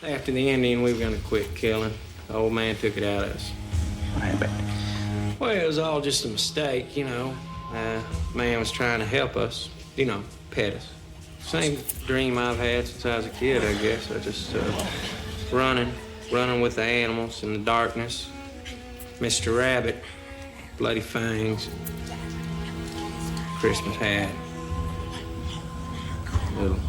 After the Indian, we were going to quit killing. The old man took it out of us. What happened? Well, it was all just a mistake, you know. Man was trying to help us, you know, pet us. Same dream I've had since I was a kid, I guess. I just running with the animals in the darkness. Mr. Rabbit, bloody fangs, Christmas hat, little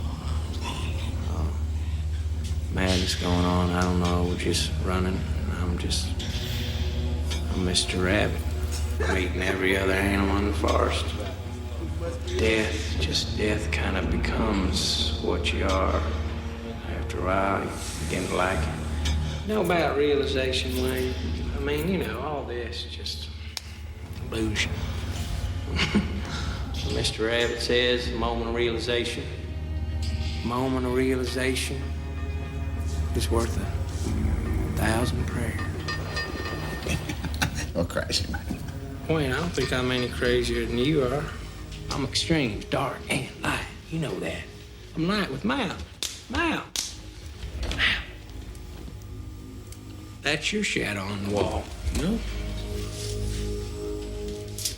madness going on. I don't know. We're just running. I'm Mr. Rabbit. I'm eating every other animal in the forest. Death kind of becomes what you are. After a while, you begin to like it. You know about realization, Wayne? I mean, you know, all this is just illusion. Mr. Rabbit says, moment of realization is worth 1,000 prayers. You're crazy, man. Wayne, I don't think I'm any crazier than you are. I'm extreme, dark, and light. You know that. I'm light with mild. That's your shadow on the wall, you know?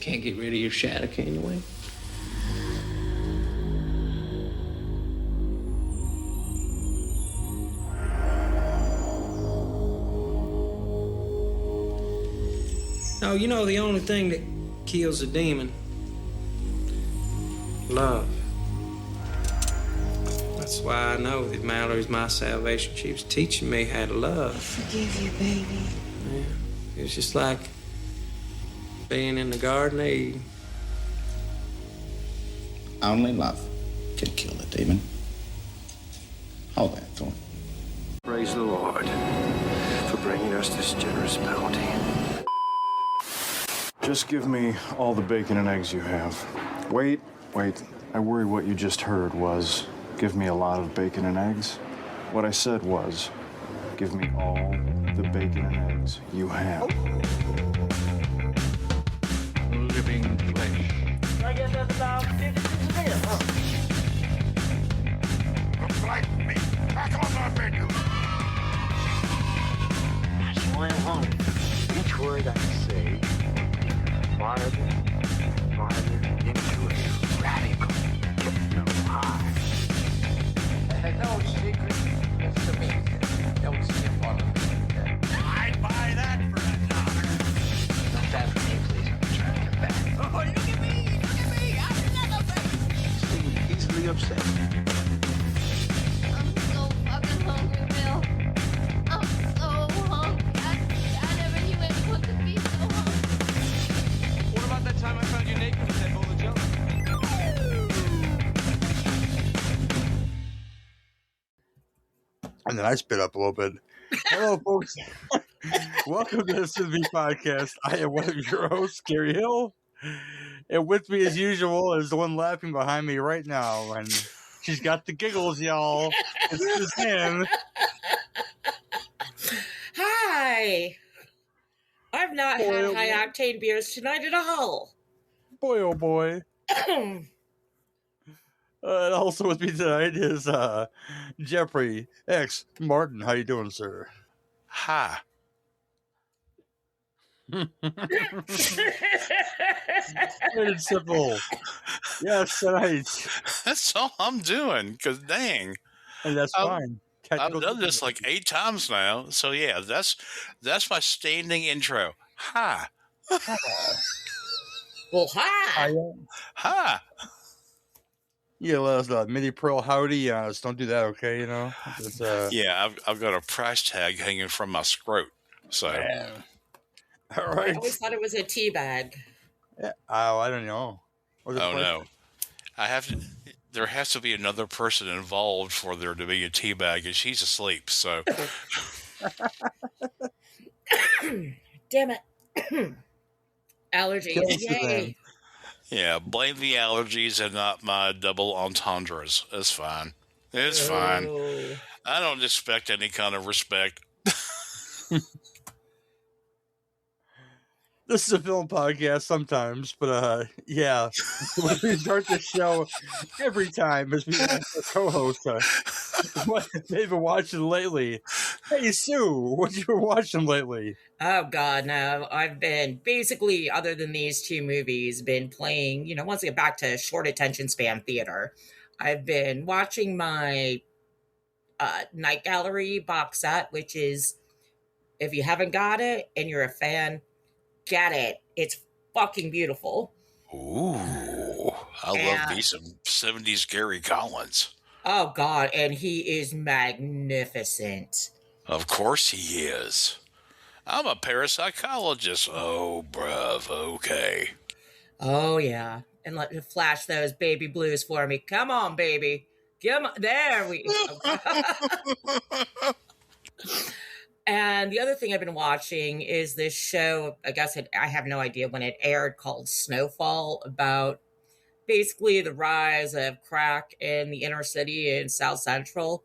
Can't get rid of your shadow, can you, Wayne? No, you know the only thing that kills a demon? Love. That's why I know that Mallory's my salvation. She was teaching me how to love. I forgive you, baby. Yeah. It was just like being in the Garden of Eden. Only love can kill the demon. Hold that thought. Praise the Lord for bringing us this generous bounty. Just give me all the bacon and eggs you have. Wait. I worry what you just heard was, give me a lot of bacon and eggs. What I said was, give me all the bacon and eggs you have. Living flesh. I guess that's about 50 cents a meal, huh? Like me. Back on the menu. That's why I'm hungry. Each word I say, farther into a radical hypno high. No secret. It's amazing. Don't see a part of it. I'd buy that for $1. Not that for me, please. I'm trying to get back. Oh, look at me! I'm another baby! Easily upset. I'm so fucking hungry, Bill. I'm so hungry. I never knew anyone could be so hungry. What about that time I found you naked in that bowl of jello? And then I spit up a little bit. Hello, folks. Welcome to the Suzanne podcast. I am one of your hosts, Gary Hill. And with me, as usual, is the one laughing behind me right now. And she's got the giggles, y'all. It's Suzanne. Hi. I've not had high-octane beers tonight at all. Boy, oh boy. And also with me tonight is Jeffery X Martin. How you doing, sir? Ha. It's simple. Yes, tonight. That's all I'm doing, because dang. And that's fine. I've done this like 8 times now. So yeah, that's my standing intro. Ha. Well, hi. Ha. Yeah, let us know. Mini Pearl Howdy. Don't do that, okay? You know? Yeah, I've got a price tag hanging from my scrot. So. Yeah. All right. I always thought it was a tea bag. Yeah. Oh, I don't know. Oh, no. There has to be another person involved for there to be a tea bag, and she's asleep, so. Damn it. Allergies. Yay. Yeah, blame the allergies and not my double entendres. It's fine. It's fine. I don't expect any kind of respect. This is a film podcast sometimes, but yeah, when we start the show every time as we ask our co-host what they've been watching lately. Hey Sue, what you been watching lately? Oh God, no! I've been basically, other than these two movies, been playing. Once I get back to short attention span theater, I've been watching my Night Gallery box set, which is, if you haven't got it and you're a fan, get it. It's fucking beautiful. Ooh, I love me some 70s Gary Collins. Oh God, and he is magnificent. Of course he is. I'm a parapsychologist. Oh, bruv, okay. Oh yeah, and let me flash those baby blues for me. Come on, baby. Come on. There we. And the other thing I've been watching is this show. I guess I have no idea when it aired, called Snowfall, about basically the rise of crack in the inner city in South Central.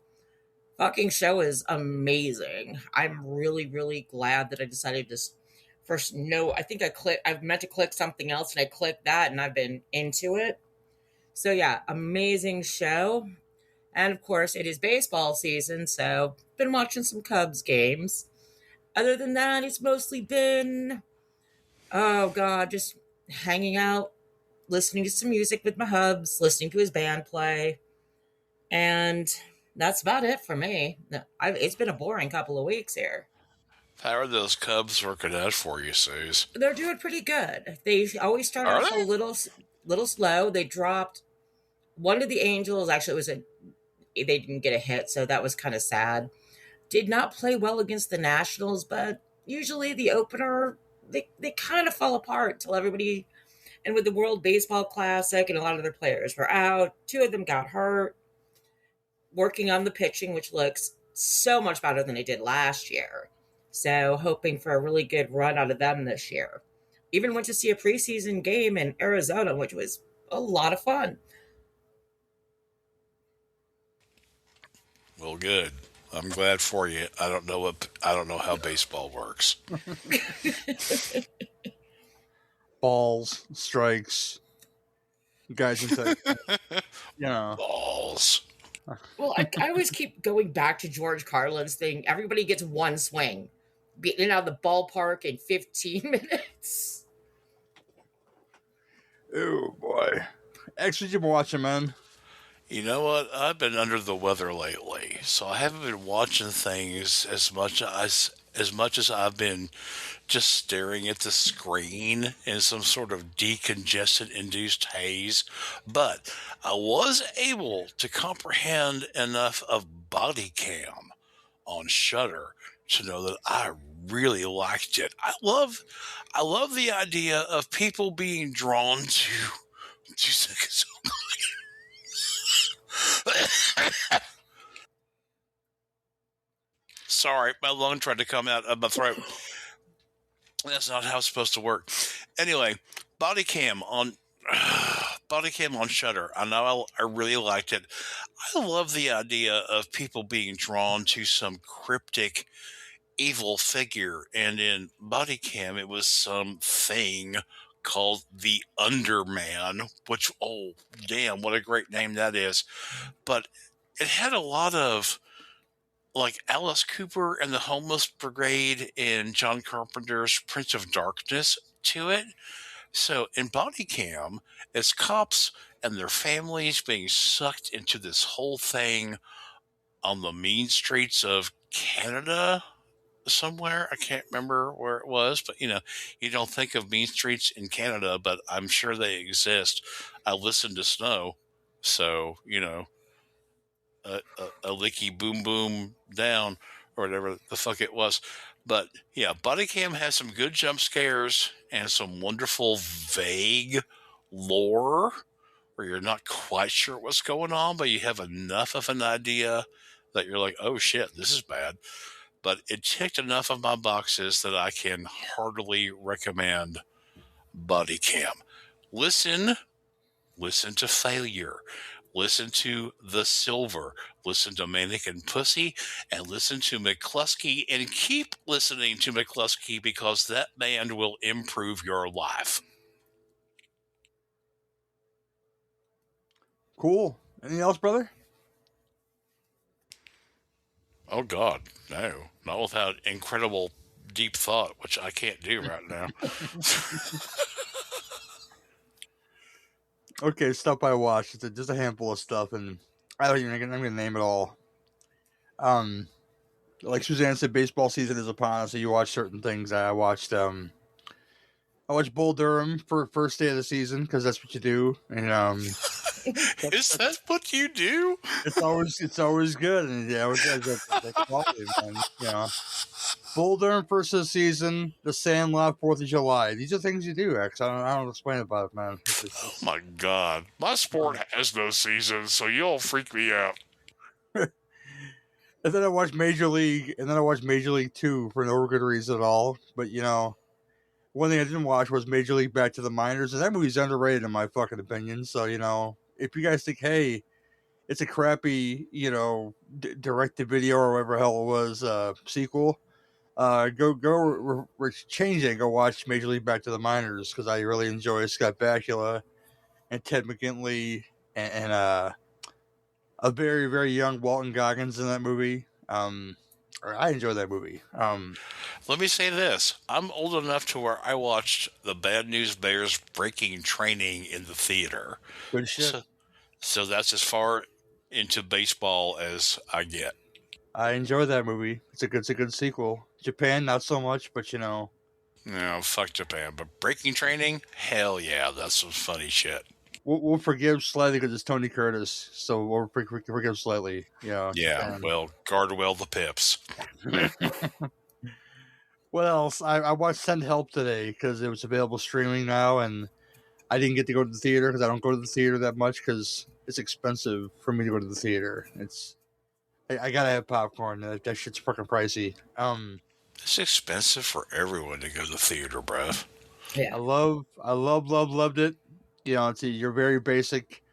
Fucking show is amazing. I'm really, really glad that I decided to first know. I think I meant to click something else, and I clicked that, and I've been into it. So yeah, amazing show. And of course, it is baseball season, so been watching some Cubs games. Other than that, it's mostly been, oh God, just hanging out, listening to some music with my hubs, listening to his band play. And that's about it for me. It's been a boring couple of weeks here. How are those Cubs working out for you, Suze? They're doing pretty good. They always start off a little slow. They dropped one of the Angels. Actually, they didn't get a hit, so that was kind of sad. Did not play well against the Nationals, but usually the opener, they kind of fall apart until everybody, and with the World Baseball Classic and a lot of their players were out, 2 of them got hurt, working on the pitching, which looks so much better than it did last year. So hoping for a really good run out of them this year. Even went to see a preseason game in Arizona, which was a lot of fun. Well, good. I'm glad for you. I don't know how baseball works. Balls, strikes, guys inside. Balls. Well, I always keep going back to George Carlin's thing. Everybody gets one swing. Beating out of the ballpark in 15 minutes. Oh boy. Actually, you've been watching, man. You know what? I've been under the weather lately, so I haven't been watching things as much as I've been just staring at the screen in some sort of decongestant-induced haze. But I was able to comprehend enough of Body Cam on Shudder to know that I really liked it. I love the idea of people being drawn to 2 seconds. Sorry, my lung tried to come out of my throat. That's not how it's supposed to work. Anyway, Body Cam on Shudder. I know I really liked it. I love the idea of people being drawn to some cryptic evil figure, and in Body Cam it was something called the Underman, which, oh damn, what a great name that is. But it had a lot of like Alice Cooper and the Homeless Brigade in John Carpenter's Prince of Darkness to it. So in Body Cam, it's cops and their families being sucked into this whole thing on the mean streets of Canada somewhere. I can't remember where it was, but you don't think of mean streets in Canada, but I'm sure they exist. I listen to Snow, so a licky boom boom down or whatever the fuck it was. But yeah, Body Cam has some good jump scares and some wonderful vague lore where you're not quite sure what's going on, but you have enough of an idea that you're like, oh shit, this is bad. But it ticked enough of my boxes that I can heartily recommend Body Cam. Listen to Failure. Listen to The Silver. listen to Manic and Pussy, and listen to McCluskey, and keep listening to McCluskey because that band will improve your life. Cool. Anything else, brother? Oh, God, no. Not without incredible deep thought, which I can't do right now. Okay, stuff I watched. It's just a handful of stuff, and I don't even. I'm gonna name it all. Like Suzanne said, baseball season is upon us, so you watch certain things. I watched Bull Durham for first day of the season because that's what you do, and Is that what you do? it's always good, and that's quality, man. You know, Bull Durham first of the season, The Sandlot, 4th of July. These are things you do, X. I don't explain about it, man. Oh my God, my sport has no season, so you'll freak me out. And then I watched Major League, and then I watched Major League 2 for no good reason at all. But, you know, one thing I didn't watch was Major League Back to the Minors, and that movie's underrated in my fucking opinion. So, you know, if you guys think, hey, it's a crappy, you know, direct-to-video or whatever hell it was, sequel, change it and go watch Major League Back to the Minors, because I really enjoy Scott Bakula and Ted McGinley and a very, very young Walton Goggins in that movie. I enjoy that movie. Let me say this. I'm old enough to where I watched the Bad News Bears breaking training in the theater. Good shit. So that's as far into baseball as I get. I enjoy that movie. It's a good sequel. Japan, not so much, but you know. No, fuck Japan. But breaking training, hell yeah, that's some funny shit. We'll forgive slightly because it's Tony Curtis, so we'll forgive slightly. Yeah. Yeah. Well, guard well the pips. What else? I watched Send Help today because it was available streaming now, and I didn't get to go to the theater because I don't go to the theater that much because it's expensive for me to go to the theater. I gotta have popcorn. That shit's fucking pricey. It's expensive for everyone to go to the theater, bruv. Yeah. I loved it. You know, it's your very basic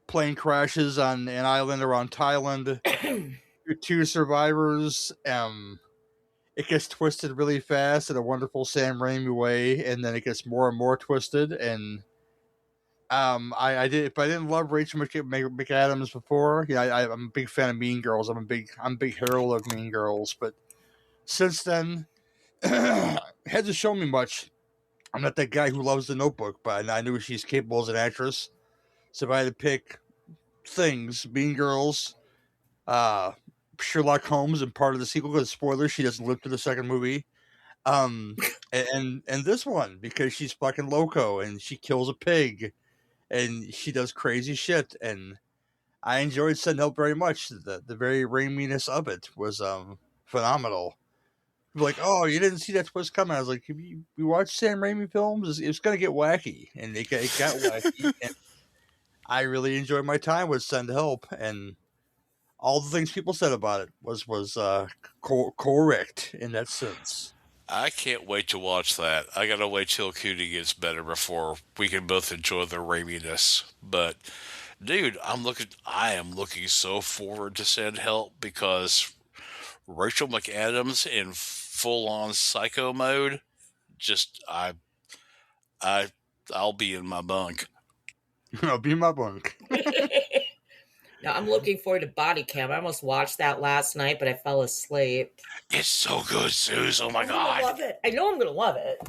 plane crashes on an island around Thailand. Your 2 survivors. It gets twisted really fast in a wonderful Sam Raimi way, and then it gets more and more twisted. And I didn't love Rachel McAdams before. Yeah, I'm a big fan of Mean Girls. I'm a big herald of Mean Girls. But since then, hasn't shown me much. I'm not that guy who loves The Notebook, but I knew she's capable as an actress. So if I had to pick things, Mean Girls, Sherlock Holmes, and part of the sequel, because spoilers, she doesn't live to the second movie. And this one, because she's fucking loco, and she kills a pig, and she does crazy shit, and I enjoyed Send Help very much. The very raiminess of it was phenomenal. Like, oh, you didn't see that twist coming. I was like, you watch Sam Raimi films? It's going to get wacky. And it got wacky. And I really enjoyed my time with Send Help. And all the things people said about it was correct in that sense. I can't wait to watch that. I got to wait till Cootie gets better before we can both enjoy the Raiminess. But, dude, I am looking so forward to Send Help because Rachel McAdams in full-on psycho mode, I'll be in my bunk. I'll be in my bunk. No, I'm looking forward to Body Cam. I almost watched that last night, but I fell asleep. It's so good, Suze. Oh my God. I love it. I know I'm going to love it.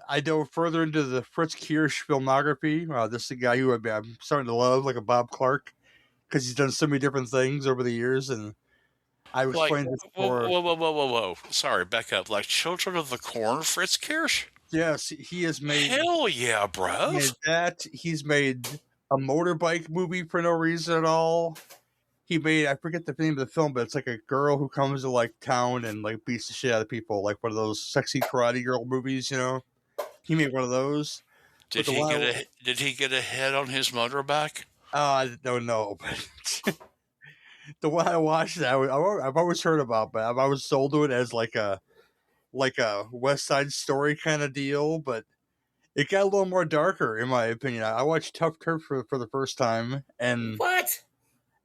I dove further into the Fritz Kirsch filmography. This is a guy who I'm starting to love, like a Bob Clark, because he's done so many different things over the years, and I was explained this before. Whoa. Sorry, back up. Like Children of the Corn, Fritz Kirsch? Yes, he has made... Hell yeah, bro. He made that. He's made a motorbike movie for no reason at all. He made, I forget the name of the film, but it's like a girl who comes to like town and like beats the shit out of people, like one of those sexy karate girl movies, you know? He made one of those. Did he get a head on his motorbike? I don't know, but... The one I watched, I've always heard about, but I've always sold to it as like a West Side Story kind of deal. But it got a little more darker, in my opinion. I watched Tough Turf for the first time, and what?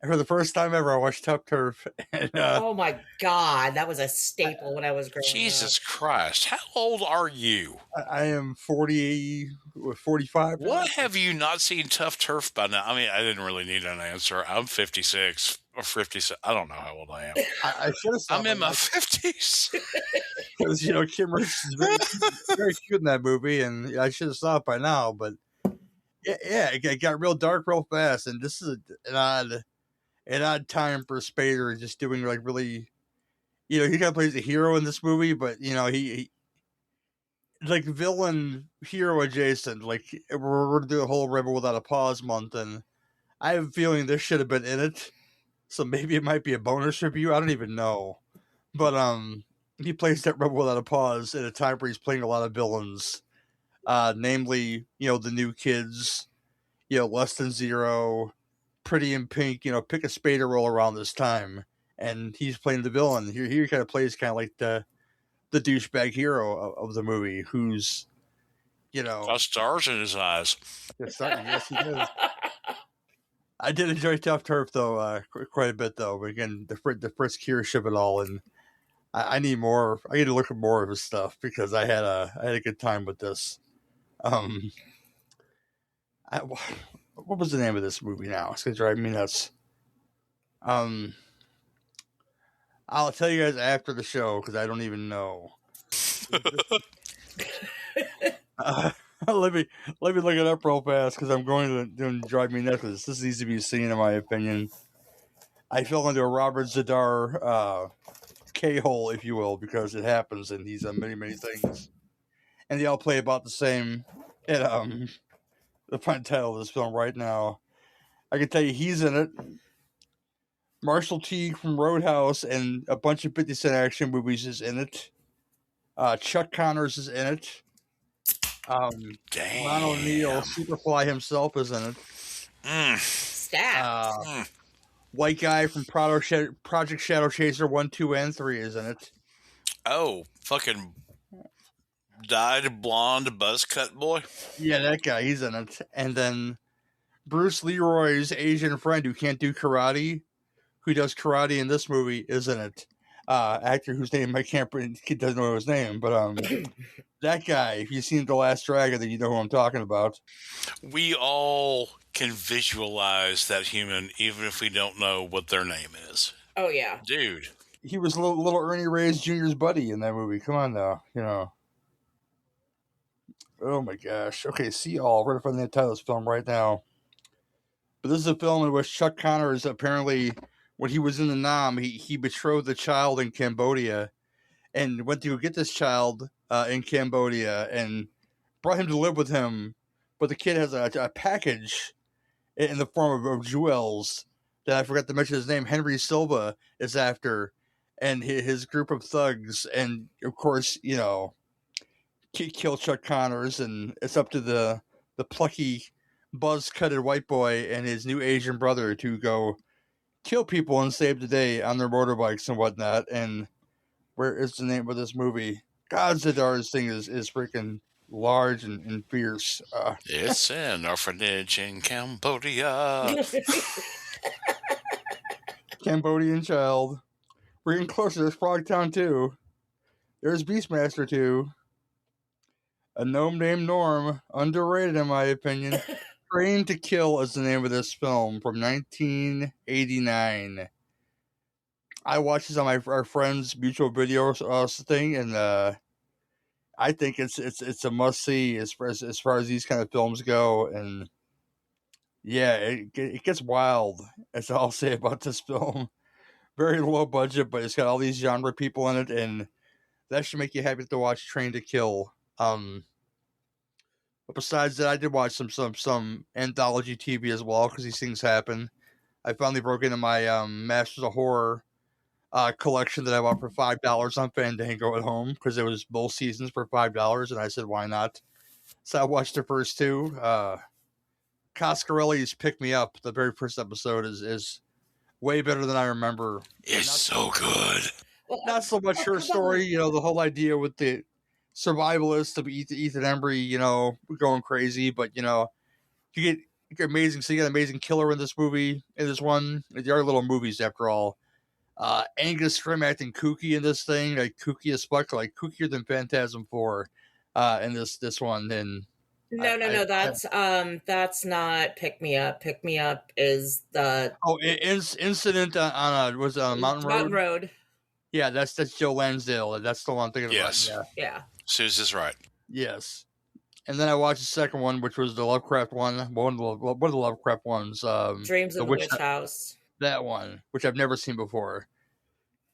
And for the first time ever, I watched Tough Turf. And, Oh my God, that was a staple when I was growing Jesus up. Christ. How old are you? I am 45. What have you not seen Tough Turf by now? I mean, I didn't really need an answer. I'm 56 or 57. I don't know how old I am. I should have I'm in my 50s. Because, Kim Richards is very cute in that movie, and I should have saw it by now, but yeah, it got real dark real fast, and this is an odd time for Spader, just doing like really, he kind of plays a hero in this movie, but he like villain hero adjacent. Like we're doing a whole Rebel Without a Pause month, and I have a feeling this should have been in it, so maybe it might be a bonus review. I don't even know, but he plays that Rebel Without a Pause at a time where he's playing a lot of villains, namely the New Kids, Less Than Zero, Pretty in Pink. Pick a Spader role around this time, and he's playing the villain. Here he kind of plays like the douchebag hero of the movie, who's got stars in his eyes. Yes, he does. I did enjoy Tough Turf though, quite a bit though. But again, the Fritz Kearsh of it all, and I need more. I need to look at more of his stuff because I had a good time with this. What was the name of this movie now? It's gonna drive me nuts. I'll tell you guys after the show because I don't even know. Let me look it up real fast because I'm going to drive me nuts. This needs to be seen, in my opinion. I fell into a Robert Zadar K-hole, if you will, because it happens, and he's on many things, and they all play about the same. And the fun title of this film right now, I can tell you, he's in it. Marshall Teague from Roadhouse and a bunch of 50 Cent action movies is in it. Chuck Connors is in it. Ron O'Neal, Superfly himself, is in it. Stat. White guy from Project Shadow Chaser 1, 2, and 3 is in it. Oh, fucking dyed blonde buzz cut boy. Yeah, that guy, he's in it. And then Bruce Leroy's Asian friend who can't do karate, who does karate in this movie, is in it. Actor whose name I can't. He doesn't know his name, but that guy. If you've seen The Last Dragon, then you know who I'm talking about. We all can visualize that human, even if we don't know what their name is. Oh yeah, dude. He was little Ernie Reyes Jr.'s buddy in that movie. Come on now, Oh my gosh. Okay, see all. We're gonna find the title of this film right now. But this is a film in which Chuck Connors apparently, when he was in the Nam, he betrothed the child in Cambodia and went to get this child in Cambodia and brought him to live with him. But the kid has a package in the form of jewels that I forgot to mention his name. Henry Silva is after, and his group of thugs. And of course, kill Chuck Connors, and it's up to the plucky, buzz-cutted white boy and his new Asian brother to go kill people and save the day on their motorbikes and whatnot. And where is the name of this movie? God, Zadar's thing is freaking large and fierce. It's an orphanage in Cambodia. Cambodian Child. We're getting closer. There's Frogtown 2. There's Beastmaster 2. A gnome named Norm. Underrated, in my opinion. Train to Kill is the name of this film from 1989. I watched this on our friend's mutual video thing, and I think it's a must see as far as these kind of films go. And yeah, it gets wild. That's all I'll say about this film. Very low budget, but it's got all these genre people in it, and that should make you happy to watch Train to Kill. But besides that, I did watch some anthology TV as well, because these things happen. I finally broke into my Masters of Horror collection that I bought for $5 on Fandango at home, because it was both seasons for $5, and I said, why not? So I watched the first two. Coscarelli's Pick Me Up, the very first episode, is way better than I remember. It's so good. Not so much her story, the whole idea with the survivalist of Ethan Embry, going crazy, but you get amazing. So you got an amazing killer in this movie. In this one, they are little movies after all. Angus Scrimm acting kooky in this thing, like kooky as fuck, like kookier than Phantasm 4 in this one. And No, that's not Pick Me Up. Pick Me Up is the Incident on Mountain Road. Mountain Road. Yeah, that's Joe Lansdale. That's the one I'm thinking Yes. about. Yeah. Susan's right. Yes. And then I watched the second one, which was the Lovecraft one. One of the Lovecraft ones. Dreams of the Witch House. That one, which I've never seen before.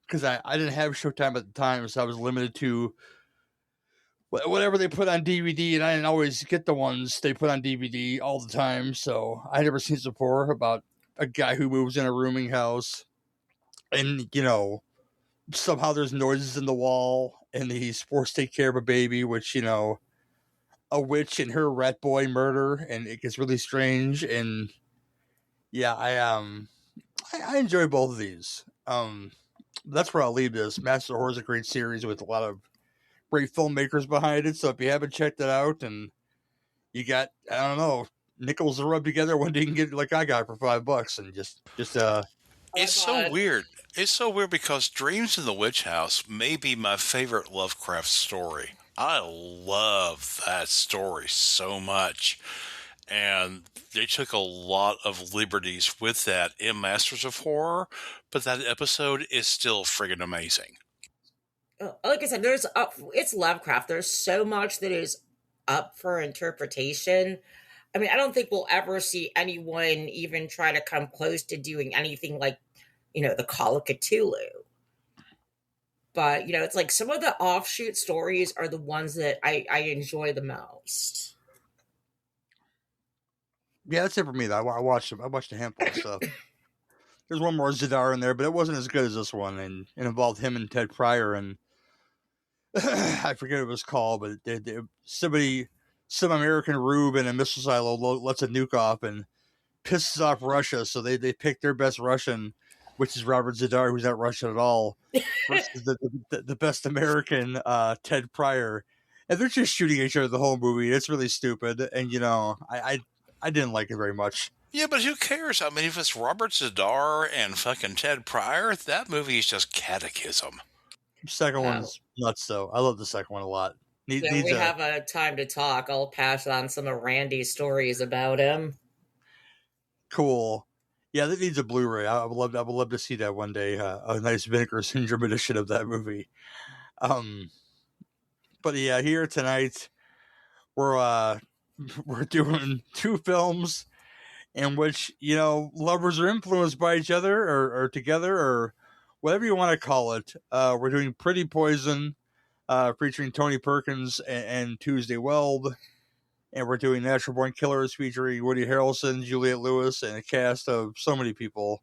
Because I didn't have Showtime at the time, so I was limited to whatever they put on DVD, and I didn't always get the ones they put on DVD all the time. So I had never seen this before, about a guy who moves in a rooming house, and somehow there's noises in the wall, and he's forced to take care of a baby, which a witch and her rat boy murder, and it gets really strange. And yeah, I enjoy both of these. That's where I'll leave this. Master of Horror is a great series with a lot of great filmmakers behind it. So if you haven't checked it out, and you got, I don't know, nickels to rub together, when you can get like I got for $5, and just it's so weird. It's so weird because Dreams in the Witch House may be my favorite Lovecraft story. I love that story so much. And they took a lot of liberties with that in Masters of Horror, but that episode is still friggin' amazing. Like I said, it's Lovecraft. There's so much that is up for interpretation. I mean, I don't think we'll ever see anyone even try to come close to doing anything like, the Call of Cthulhu. But, it's like some of the offshoot stories are the ones that I enjoy the most. Yeah, that's it for me, though. I watched a handful of stuff. There's one more Zadar in there, but it wasn't as good as this one, and it involved him and Ted Pryor, and I forget what it was called, but some American rube in a missile silo lets a nuke off and pisses off Russia, so they picked their best Russian, which is Robert Zadar, who's not Russian at all, versus the best American, Ted Pryor, and they're just shooting each other the whole movie. It's really stupid, and I didn't like it very much. Yeah, but who cares? I mean, if it's Robert Zadar and fucking Ted Pryor, that movie is just catechism. Second one's nuts, though. I love the second one a lot. We have a time to talk. I'll pass on some of Randy's stories about him. Cool. Yeah, that needs a Blu-ray. I would love to see that one day. A nice Vinegar Syndrome edition of that movie. But yeah, here tonight we're doing two films in which, lovers are influenced by each other or together or whatever you want to call it. We're doing Pretty Poison, featuring Tony Perkins and Tuesday Weld. And we're doing Natural Born Killers featuring Woody Harrelson, Juliette Lewis, and a cast of so many people.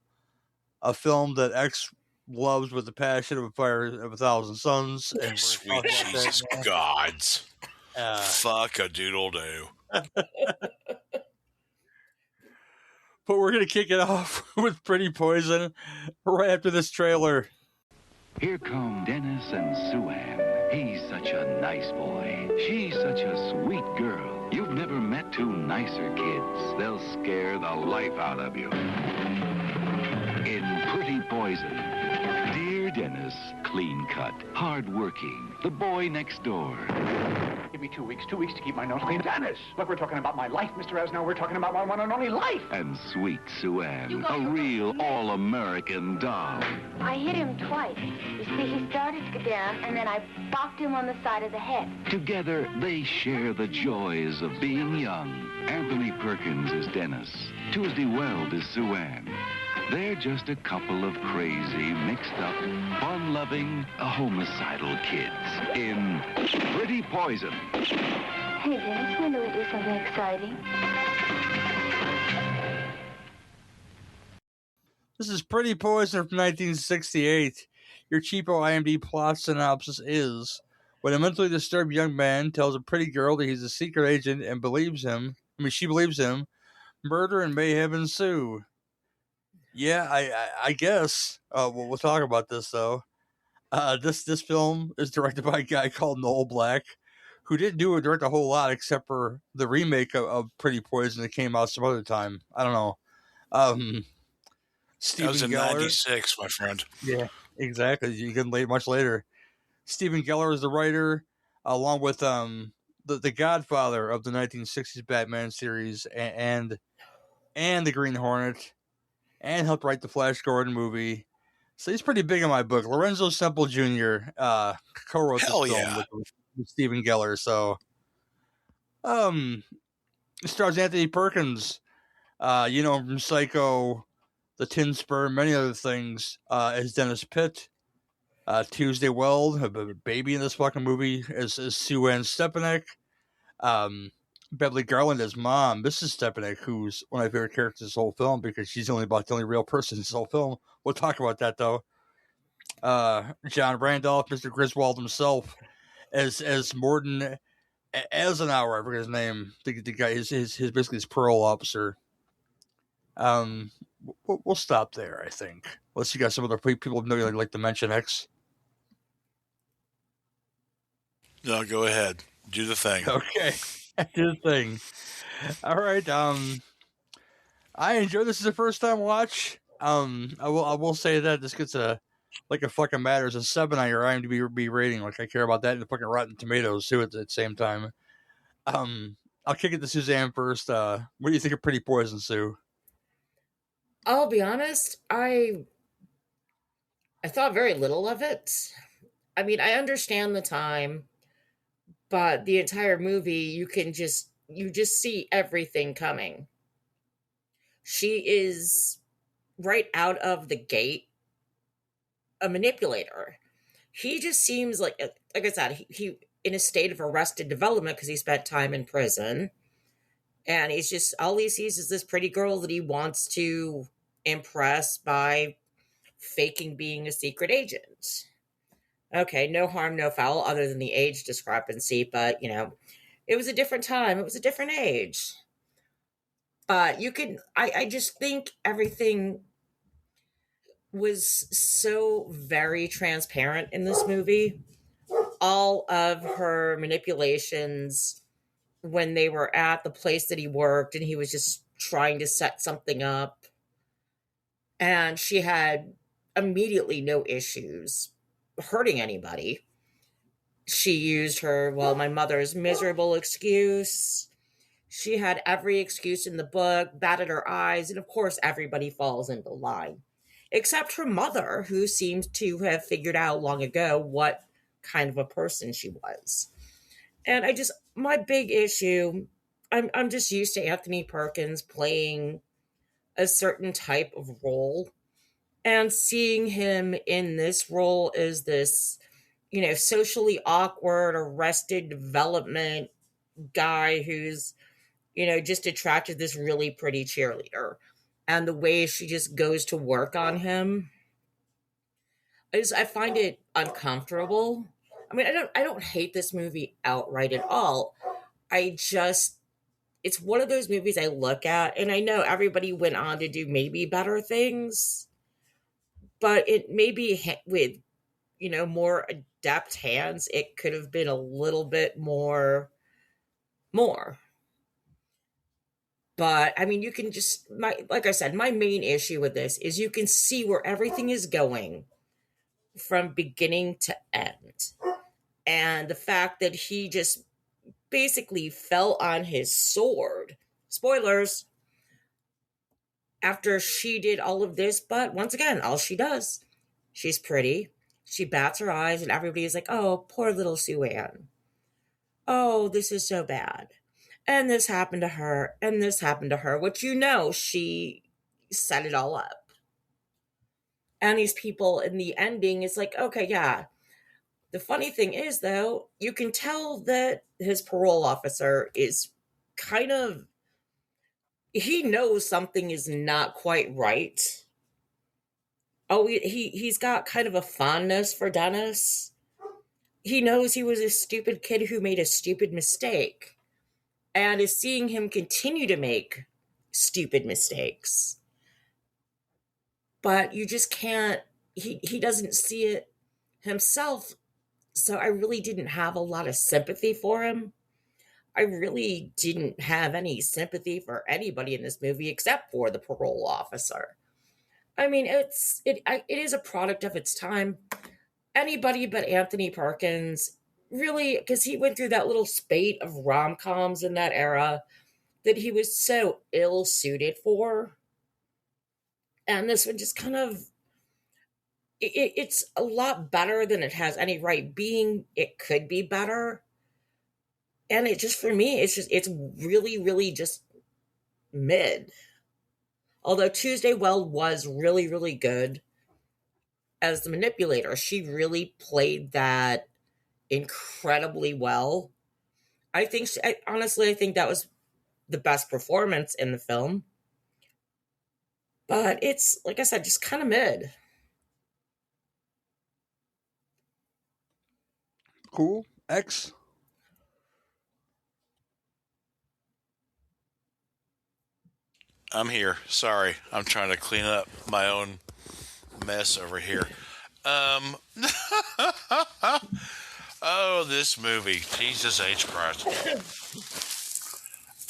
A film that X loves with the passion of a fire of 1,000 suns. And sweet Jesus gods. Fuck a doodle do. But we're going to kick it off with Pretty Poison right after this trailer. Here come Dennis and Suzanne. He's such a nice boy. She's such a sweet girl. You've never met two nicer kids. They'll scare the life out of you. In Pretty Poison, dear Dennis, clean cut, hard-working, the boy next door. Give me 2 weeks to keep my nose clean. Dennis! Look, we're talking about my life, Mr. Esno. We're talking about my one and only life. And sweet Suzanne, a real all-American doll. I hit him twice. You see, he started to go down, and then I bopped him on the side of the head. Together, they share the joys of being young. Anthony Perkins is Dennis. Tuesday Weld is Suzanne. They're just a couple of crazy, mixed-up, fun-loving, homicidal kids in Pretty Poison. Hey, Dennis, when do we do something exciting? This is Pretty Poison from 1968. Your cheapo IMDb plot synopsis is: when a mentally disturbed young man tells a pretty girl that he's a secret agent and she believes him, murder and mayhem ensue. Yeah, I guess. We'll talk about this, though. This film is directed by a guy called Noel Black, who didn't direct a whole lot except for the remake of Pretty Poison that came out some other time. I don't know. That Stephen was in Geller. 96, my friend. Yeah, exactly. You can late much later. Stephen Geller is the writer, along with the Godfather of the 1960s Batman series and the Green Hornet, and helped write the Flash Gordon movie. So he's pretty big in my book. Lorenzo Semple Jr. Co-wrote this film with Stephen Geller. So, it stars Anthony Perkins, from Psycho, The Tin Spur, many other things, as Dennis Pitt. Tuesday Weld, a baby in this fucking movie, is Suzanne Stepanek. Beverly Garland as Mom, Mrs. Stepanek, who's one of my favorite characters in this whole film because she's the only real person in this whole film. We'll talk about that though. John Randolph, Mr. Griswold himself, as Morton Eisenhower, I forget his name. The guy, his basically his parole officer. We'll stop there, I think. Unless you got some other people know you'd like to mention X. No, go ahead. Do the thing. Okay. Do the thing. All right. I enjoyed this as a first time watch. I will say that this gets a fucking matters a 7 on your IMDb rating. Like I care about that and the fucking Rotten Tomatoes too at the same time. I'll kick it to Suzanne first. What do you think of Pretty Poison, Sue? I'll be honest, I thought very little of it. I mean, I understand the time, but the entire movie, you just see everything coming. She is right out of the gate a manipulator. He just seems like I said, he in a state of arrested development because he spent time in prison. And he's just, all he sees is this pretty girl that he wants to impress by faking being a secret agent. Okay, no harm, no foul, other than the age discrepancy. But, it was a different time. It was a different age. But I just think everything was so very transparent in this movie. All of her manipulations when they were at the place that he worked and he was just trying to set something up. And she had immediately no issues hurting anybody. She used her, my mother's miserable excuse. She had every excuse in the book, batted her eyes, and of course everybody falls into line. Except her mother, who seemed to have figured out long ago what kind of a person she was. And my big issue, I'm just used to Anthony Perkins playing a certain type of role. And seeing him in this role as this, socially awkward, arrested development guy who's, just attracted this really pretty cheerleader. And the way she just goes to work on him, I find it uncomfortable. I mean, I don't hate this movie outright at all. It's one of those movies I look at, and I know everybody went on to do maybe better things, but it maybe with, more adept hands, it could have been a little bit more. But, I mean, you can just, like I said, my main issue with this is you can see where everything is going from beginning to end. And the fact that he just basically fell on his sword. Spoilers. After she did all of this, but once again, all she does. She's pretty. She bats her eyes and everybody's like, oh, poor little Suzanne. Oh, this is so bad. And this happened to her, and this happened to her, which she set it all up. And these people in the ending, it's like, okay, yeah. The funny thing is, though, you can tell that his parole officer is kind of, he knows something is not quite right. Oh, he's got kind of a fondness for Dennis. He knows he was a stupid kid who made a stupid mistake. And is seeing him continue to make stupid mistakes. But you just can't, he doesn't see it himself So I really didn't have a lot of sympathy for him. I really didn't have any sympathy for anybody in this movie except for the parole officer. I mean, it is a product of its time. Anybody but Anthony Perkins, really, because he went through that little spate of rom-coms in that era that he was so ill suited for. And this one just kind of it's a lot better than it has any right being. It could be better. And it just, for me, it's really, really just mid. Although Tuesday Weld was really, really good as the manipulator. She really played that incredibly well. Honestly, I think that was the best performance in the film. But it's, like I said, just kind of mid. Cool. X. I'm here. Sorry. I'm trying to clean up my own mess over here. Oh, this movie. Jesus H. Christ.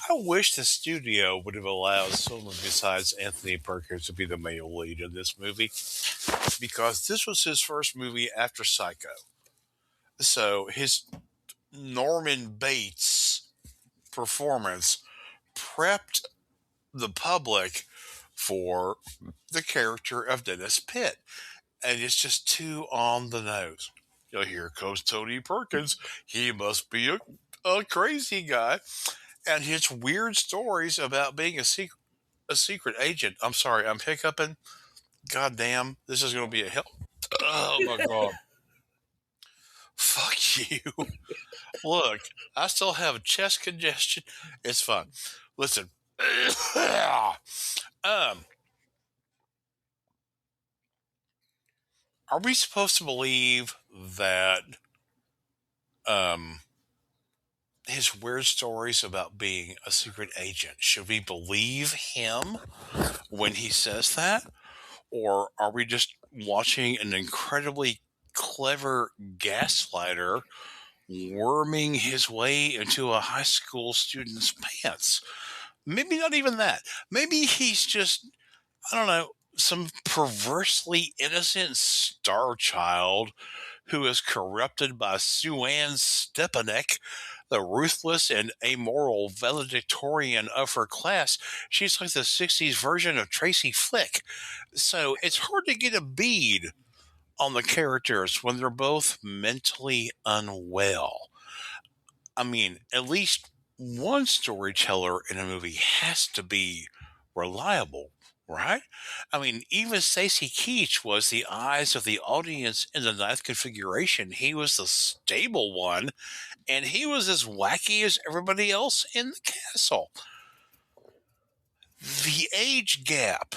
I wish the studio would have allowed someone besides Anthony Perkins to be the male lead in this movie, because this was his first movie after Psycho. So his Norman Bates performance prepped the public for the character of Dennis Pitt. And it's just too on the nose. You know, here comes Tony Perkins. He must be a crazy guy. And his weird stories about being a secret agent. I'm sorry, I'm hiccuping. God damn, this is going to be a hell. Oh, my God. Fuck you. Look, I still have chest congestion. It's fine. Listen. Are we supposed to believe that his weird stories about being a secret agent, should we believe him when he says that? Or are we just watching an incredibly clever gaslighter worming his way into a high school student's pants? Maybe not even that. Maybe he's just, I don't know, some perversely innocent star child who is corrupted by Suzanne Stepanek, the ruthless and amoral valedictorian of her class. She's like the 60s version of Tracy Flick. So it's hard to get a bead on the characters when they're both mentally unwell. I mean, at least one storyteller in a movie has to be reliable, right? I mean, even Stacy Keach was the eyes of the audience in the ninth configuration. He was the stable one, and he was as wacky as everybody else in the castle. The age gap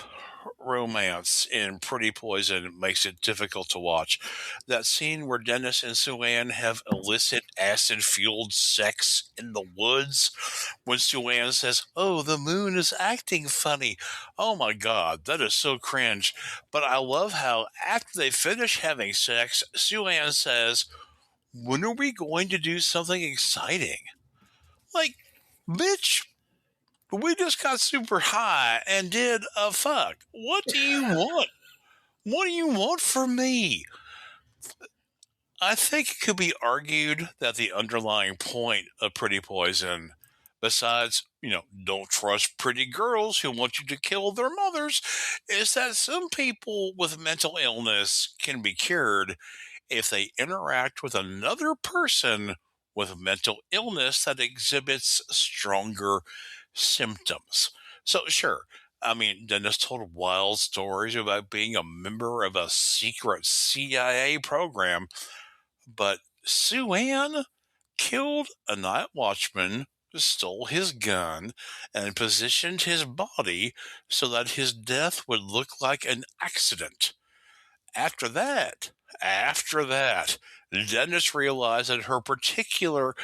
romance in Pretty Poison makes it difficult to watch. That scene where Dennis and Suzanne have illicit acid-fueled sex in the woods, when Suzanne says, "Oh, the moon is acting funny." Oh my God, that is so cringe. But I love how after they finish having sex, Suzanne says, "When are we going to do something exciting?" Like, bitch, we just got super high and did a fuck. What do you want? What do you want from me? I think it could be argued that the underlying point of Pretty Poison, besides, don't trust pretty girls who want you to kill their mothers, is that some people with mental illness can be cured if they interact with another person with mental illness that exhibits stronger symptoms. So, sure, I mean, Dennis told wild stories about being a member of a secret CIA program, but Suzanne killed a night watchman, stole his gun, and positioned his body so that his death would look like an accident. After that, Dennis realized that her particular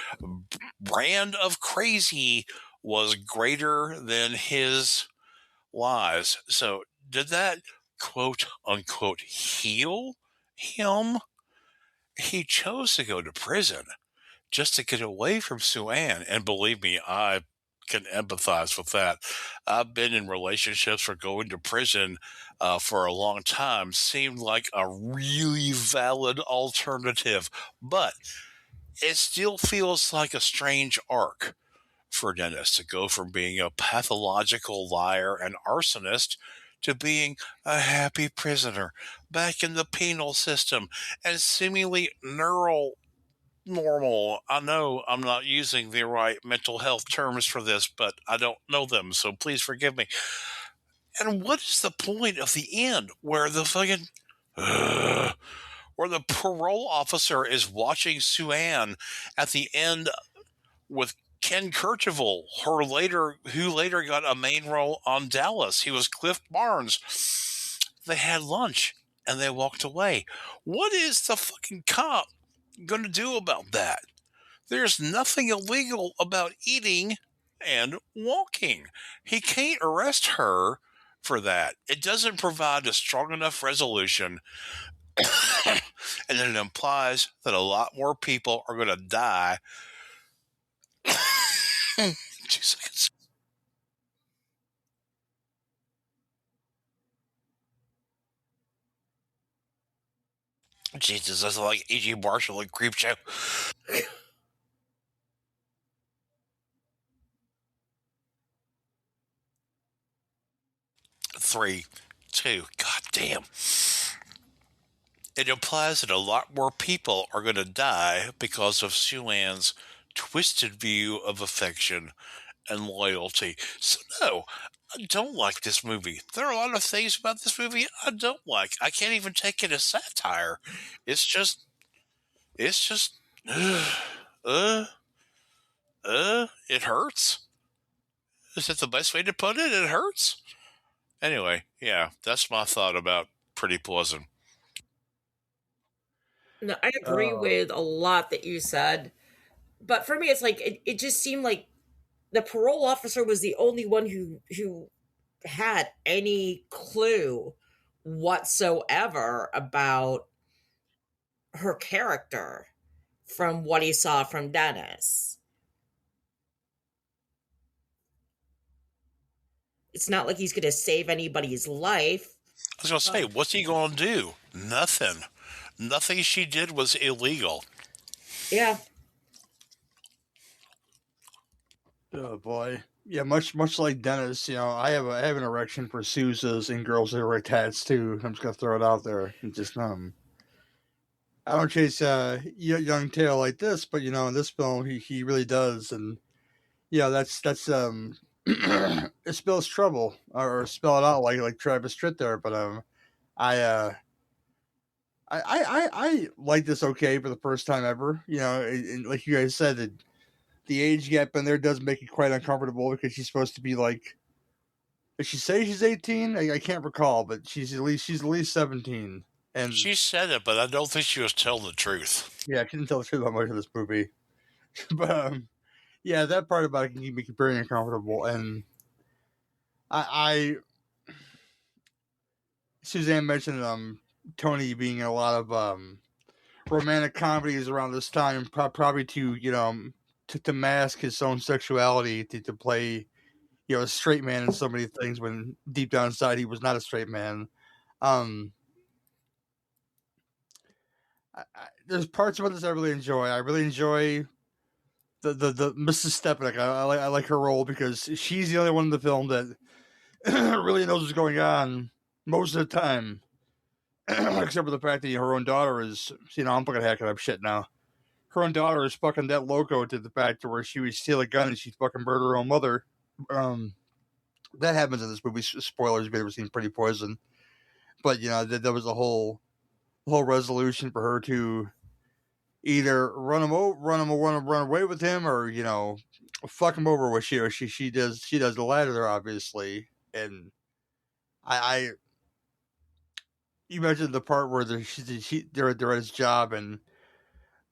brand of crazy was greater than his lies. So, did that quote unquote heal him? he chose to go to prison just to get away from Suzanne. And believe me, I can empathize with that. I've been in relationships where going to prison for a long time seemed like a really valid alternative, but it still feels like a strange arc for Dennis to go from being a pathological liar and arsonist to being a happy prisoner back in the penal system and seemingly normal. I know I'm not using the right mental health terms for this, but I don't know them, so please forgive me. And what is the point of the end where the fucking where the parole officer is watching Suzanne at the end with Ken Kercheval, who later got a main role on Dallas? He was Cliff Barnes. They had lunch and they walked away. What is the fucking cop going to do about that? There's nothing illegal about eating and walking. He can't arrest her for that. It doesn't provide a strong enough resolution. And it implies that a lot more people are going to die. 2 seconds. Jesus, that's like E.G. Marshall and Creepshow. 3, 2, god damn. It implies that a lot more people are going to die because of Suzanne's twisted view of affection and loyalty. So no, I don't like this movie. There are a lot of things about this movie I don't like. I can't even take it as satire. It's just, it hurts. Is that the best way to put it? It hurts. Anyway, yeah, that's my thought about Pretty Pleasant. No, I agree with a lot that you said, but for me, it's like it just seemed like the parole officer was the only one who had any clue whatsoever about her character from what he saw from Dennis. It's not like he's going to save anybody's life. I was going to say, what's he going to do? Nothing. Nothing she did was illegal. Yeah. Oh boy. Yeah, much like Dennis, I have an erection for Sousa's and girls that wear tats too. I'm just gonna throw it out there. And just I don't chase young tail like this, but in this film he really does, and that's it spells trouble or spell it out like Travis Tritt there, but I like this okay for the first time ever. And like you guys said, the age gap in there does make it quite uncomfortable because she's supposed to be like, did she say she's 18? I can't recall, but she's at least 17. And she said it, but I don't think she was telling the truth. Yeah, she didn't tell the truth about much of this movie. But yeah, that part about it can make it very uncomfortable. And I Suzanne mentioned Tony being in a lot of romantic comedies around this time, probably to to mask his own sexuality, to play a straight man in so many things when deep down inside he was not a straight man. There's parts about this I really enjoy. I really enjoy the Mrs. Stepnick. I like her role because she's the only one in the film that really knows what's going on most of the time. Except for the fact that her own daughter is, I'm fucking hacking up shit now. Her own daughter is fucking that loco to the fact where she would steal a gun and she'd fucking murder her own mother. That happens in this movie. Spoilers, if you've ever seen Pretty Poison. But, there was a whole resolution for her to either run away with him or, fuck him over, which she does the latter there, obviously. And you mentioned the part where they're at his job and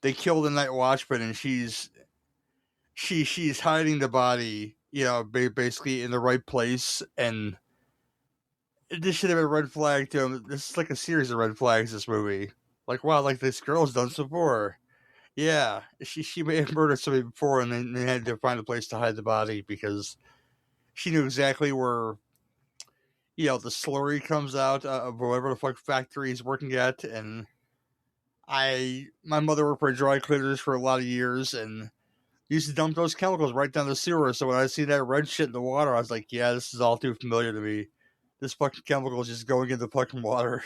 they kill the night watchman and she's hiding the body, basically in the right place. And this should have been a red flag to him. This is like a series of red flags, this movie. Like, wow, like this girl's done this before. Yeah, she may have murdered somebody before, and then they had to find a place to hide the body because she knew exactly where, the slurry comes out of whatever the fuck factory he's working at. And my mother worked for dry cleaners for a lot of years and used to dump those chemicals right down the sewer. So when I see that red shit in the water, I was like, yeah, this is all too familiar to me. This fucking chemical is just going into fucking water,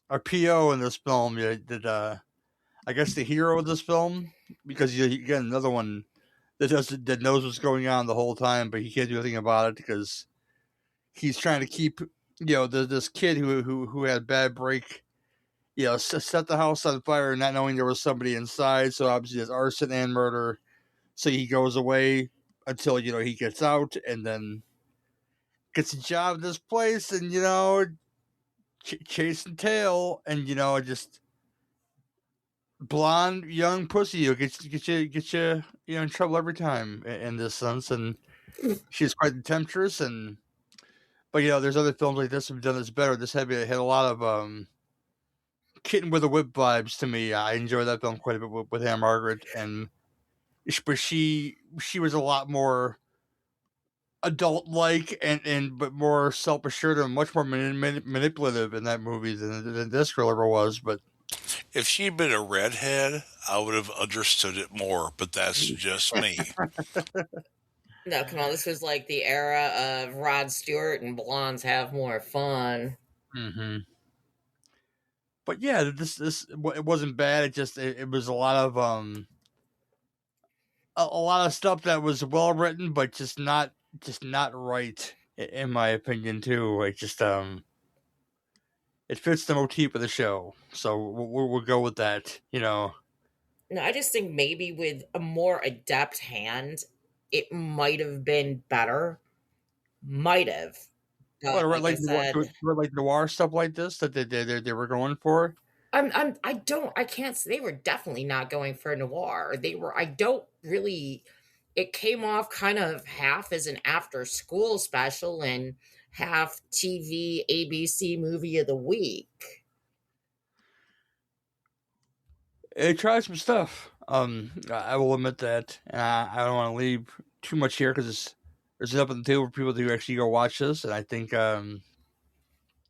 Our PO in this film, did I guess the hero of this film, because you get another one that knows what's going on the whole time, but he can't do anything about it because he's trying to keep this kid who had a bad break, set the house on fire, not knowing there was somebody inside. So obviously there's arson and murder. So he goes away until he gets out, and then gets a job at this place, and chase and tail, and just blonde young pussy who gets you in trouble every time in this sense. And she's quite the temptress. And but there's other films like this have done this better. This had a lot of Kitten with a Whip vibes to me. I enjoy that film quite a bit with Anne Margaret, but she was a lot more adult like but more self assured and much more manipulative in that movie than this girl ever was. But if she'd been a redhead, I would have understood it more, but that's just me. No, come on. This was like the era of Rod Stewart and blondes have more fun. Mm-hmm. But yeah, this it wasn't bad. It was a lot of a lot of stuff that was well written, but just not right in my opinion too. It just it fits the motif of the show, so we'll go with that. No, I just think maybe with a more adept hand, it might have been better. Might have. Like noir stuff like this that they were going for. I can't say they were definitely not going for noir. It came off kind of half as an after school special and half TV ABC movie of the week. It tried some stuff. I will admit that. I don't want to leave too much here because there's enough on the table for people to actually go watch this. And I think,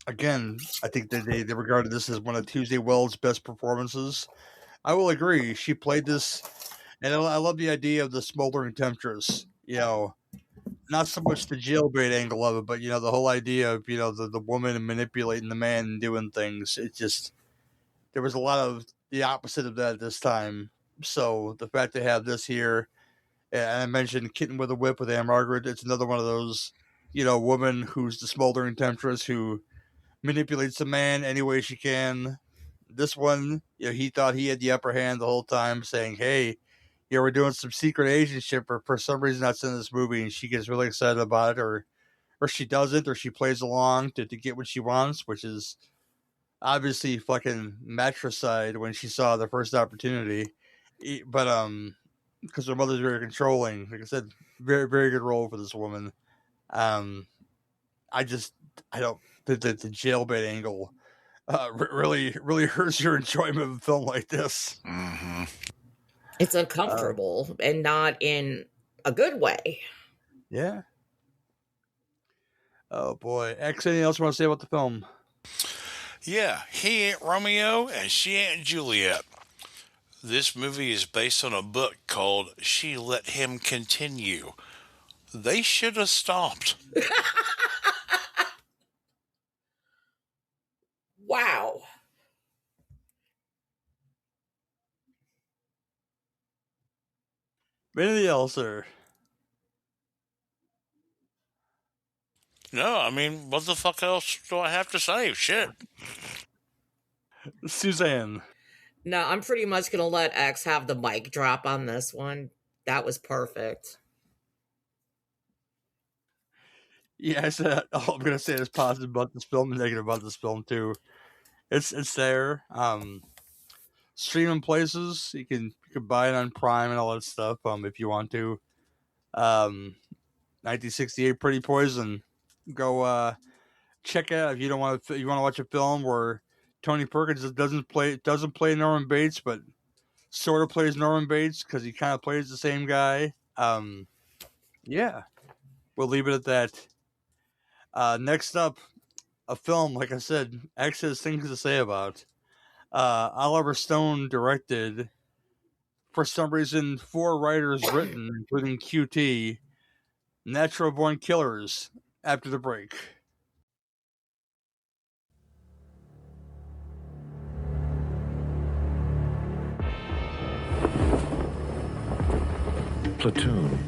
again, I think that they regarded this as one of Tuesday Weld's best performances. I will agree. She played this, and I love the idea of the smoldering temptress. Not so much the jailbait angle of it, but the whole idea of the woman manipulating the man and doing things. It just there was a lot of the opposite of that this time. So the fact to have this here, and I mentioned Kitten with a Whip with Anne Margaret, it's another one of those, woman who's the smoldering temptress who manipulates the man any way she can. This one, he thought he had the upper hand the whole time, saying, hey, we're doing some secret agentship, or for some reason that's in this movie, and she gets really excited about it, or she doesn't, or she plays along to get what she wants, which is obviously fucking matricide when she saw the first opportunity. But because her mother's very controlling, like I said, very, very good role for this woman. I don't think that the jailbait angle really hurts your enjoyment of a film like this. Mm-hmm. It's uncomfortable and not in a good way. Yeah. Oh boy. X, anything else you want to say about the film? Yeah, he ain't Romeo and she ain't Juliette. This movie is based on a book called She Let Him Continue. They should have stopped. Wow. Anything else, sir? No, I mean, what the fuck else do I have to say? Shit. Suzanne. No, I'm pretty much going to let X have the mic drop on this one. That was perfect. Yeah, I said all I'm going to say is positive about this film and negative about this film, too. It's there. Streaming places, you can buy it on Prime and all that stuff if you want to. 1968 Pretty Poison. Go check it out if you don't want to. You want to watch a film where Tony Perkins doesn't play Norman Bates, but sort of plays Norman Bates because he kind of plays the same guy. Yeah, we'll leave it at that. Next up, a film, like I said, actually has things to say about. Oliver Stone directed, for some reason, 4 writers written, including QT, Natural Born Killers, after the break. Platoon.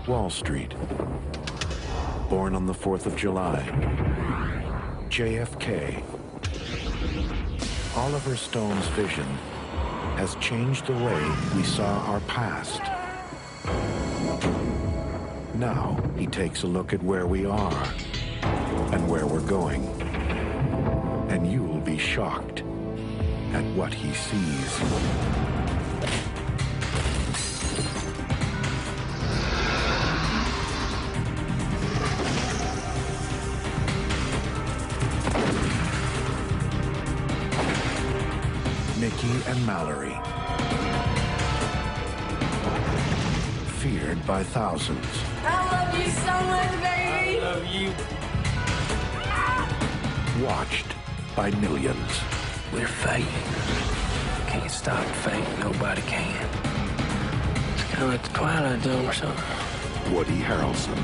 Wall Street. Born on the 4th of July. JFK. Oliver Stone's vision has changed the way we saw our past. Now he takes a look at where we are and where we're going. And you will be shocked at what he sees. Mickey and Mallory. Feared by thousands. I love you so much, baby. I love you. Watched by millions. We're fading. Can't stop fate. Nobody can. It's kind of like the Twilight Zone or something. Woody Harrelson,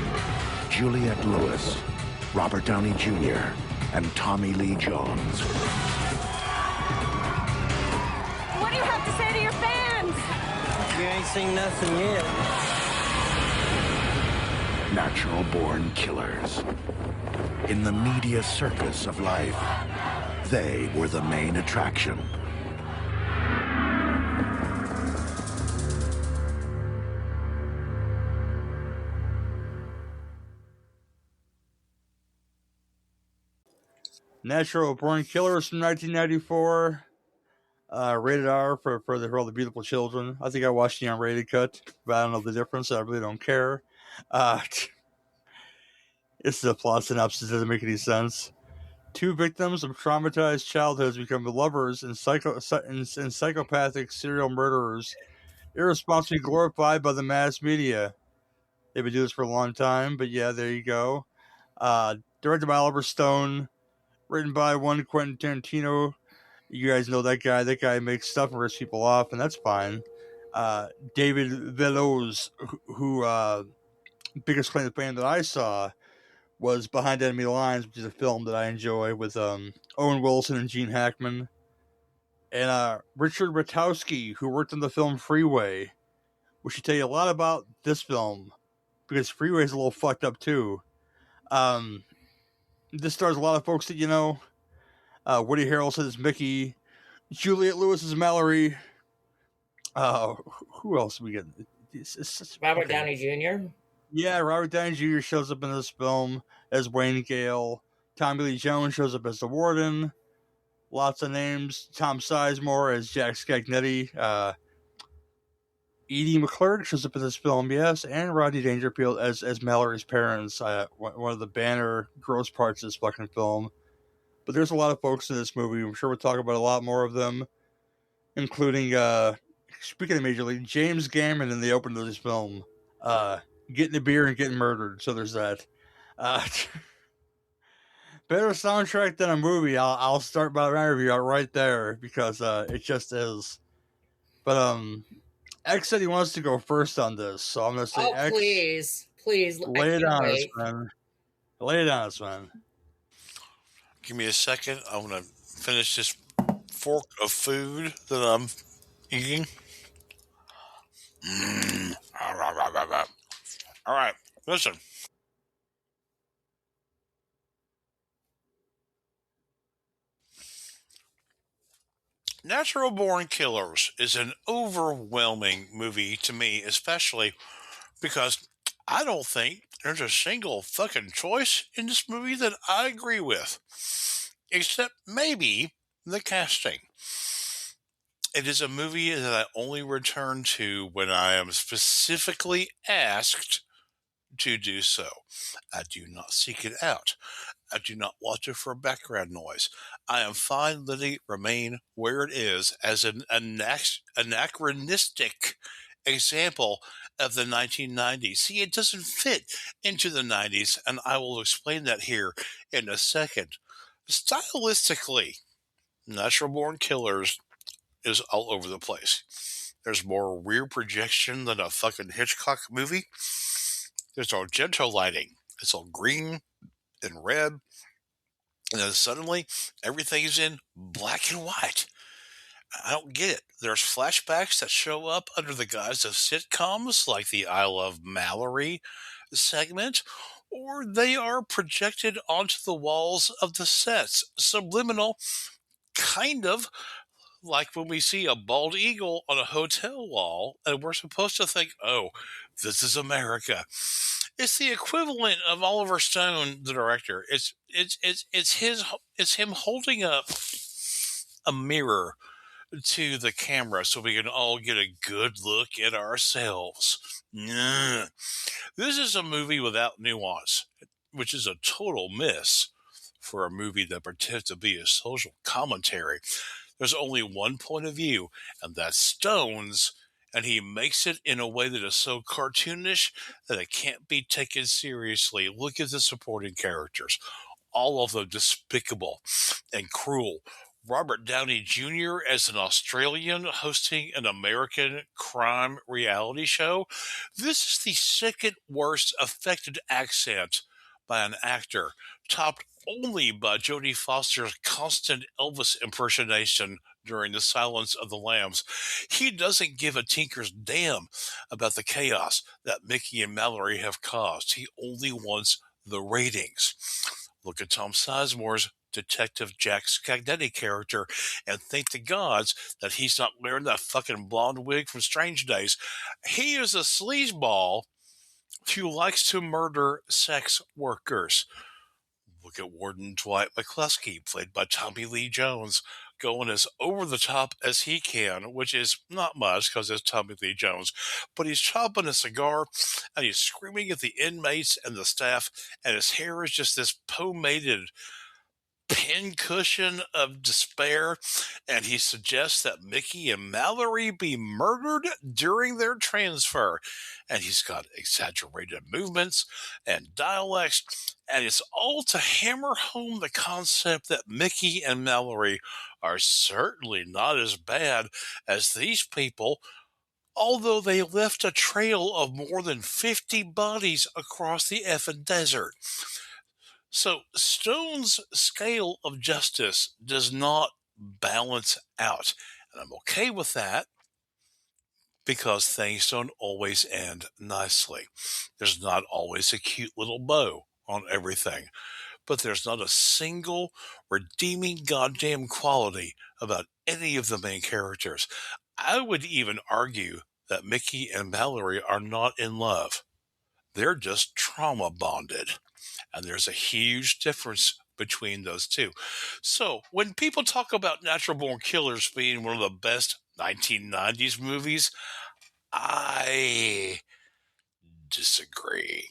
Juliette Lewis, Robert Downey Jr., and Tommy Lee Jones. What do you have to say to your fans? You ain't seen nothing yet. Natural born killers. In the media circus of life, they were the main attraction. Natural Born Killers from 1994. Rated R for all the beautiful children. I think I watched the unrated cut, but I don't know the difference. I really don't care. It's the plot synopsis. Doesn't make any sense. 2 victims of traumatized childhoods become lovers and psychopathic serial murderers, irresponsibly glorified by the mass media. They've been doing this for a long time, but yeah, there you go. Directed by Oliver Stone, written by one Quentin Tarantino. You guys know that guy. That guy makes stuff and rips people off, and that's fine. David Veloz, who biggest claim to fame that I saw was Behind Enemy Lines, which is a film that I enjoy with Owen Wilson and Gene Hackman. And Richard Ratowski, who worked on the film Freeway, which should tell you a lot about this film, because Freeway is a little fucked up too. This stars a lot of folks that you know. Woody Harrelson is Mickey. Juliette Lewis is Mallory. Who else we get? Robert Downey Jr. Yeah, Robert Downey Jr. shows up in this film as Wayne Gale. Tommy Lee Jones shows up as the warden. Lots of names. Tom Sizemore as Jack Scagnetti. Edie McClurg shows up in this film, yes, and Rodney Dangerfield as Mallory's parents. One of the banner gross parts of this fucking film. But there's a lot of folks in this movie. I'm sure we'll talk about a lot more of them, including, speaking of Major League, James Gammon in the opening of this film. Getting a beer and getting murdered. So there's that. Better soundtrack than a movie. I'll start my review out right there because it just is. But X said he wants to go first on this, so I'm gonna say X. Please, lay it on us, man. Lay it on us, man. Give me a second. I'm gonna finish this fork of food that I'm eating. All right, listen. Natural Born Killers is an overwhelming movie to me, especially because I don't think there's a single fucking choice in this movie that I agree with, except maybe the casting. It is a movie that I only return to when I am specifically asked to do so. I do not seek it out. I do not watch it for background noise. I am fine letting it remain where it is as an anachronistic example of the 1990s. See, it doesn't fit into the 90s, and I will explain that here in a second. Stylistically, Natural Born Killers is all over the place. There's more rear projection than a fucking Hitchcock movie. There's Argento lighting. It's all green and red. And then suddenly, everything's in black and white. I don't get it. There's flashbacks that show up under the guise of sitcoms, like the I Love Mallory segment, or they are projected onto the walls of the sets. Subliminal, kind of like when we see a bald eagle on a hotel wall, and we're supposed to think, oh, this is America. It's the equivalent of Oliver Stone, the director. It's him holding up a mirror to the camera so we can all get a good look at ourselves. Nah. This is a movie without nuance, which is a total miss for a movie that pretends to be a social commentary. There's only one point of view, and that's Stone's, and he makes it in a way that is so cartoonish that it can't be taken seriously. Look at the supporting characters. All of them despicable and cruel. Robert Downey Jr. as an Australian hosting an American crime reality show. This is the second worst affected accent by an actor, topped only by Jodie Foster's constant Elvis impersonation during The Silence of the Lambs. He doesn't give a tinker's damn about the chaos that Mickey and Mallory have caused. He only wants the ratings. Look at Tom Sizemore's Detective Jack Cappeletti character and thank the gods that he's not wearing that fucking blonde wig from Strange Days. He is a sleazeball who likes to murder sex workers. Look at Warden Dwight McCluskey, played by Tommy Lee Jones, going as over the top as he can, which is not much because it's Tommy Lee Jones. But he's chopping a cigar and he's screaming at the inmates and the staff, and his hair is just this pomaded pincushion of despair, and he suggests that Mickey and Mallory be murdered during their transfer. And he's got exaggerated movements and dialects, and it's all to hammer home the concept that Mickey and Mallory are certainly not as bad as these people, although they left a trail of more than 50 bodies across the effing desert. So Stone's scale of justice does not balance out. And I'm okay with that because things don't always end nicely. There's not always a cute little bow on everything. But there's not a single redeeming goddamn quality about any of the main characters. I would even argue that Mickey and Mallory are not in love. They're just trauma bonded. And there's a huge difference between those two. So when people talk about Natural Born Killers being one of the best 1990s movies, I disagree.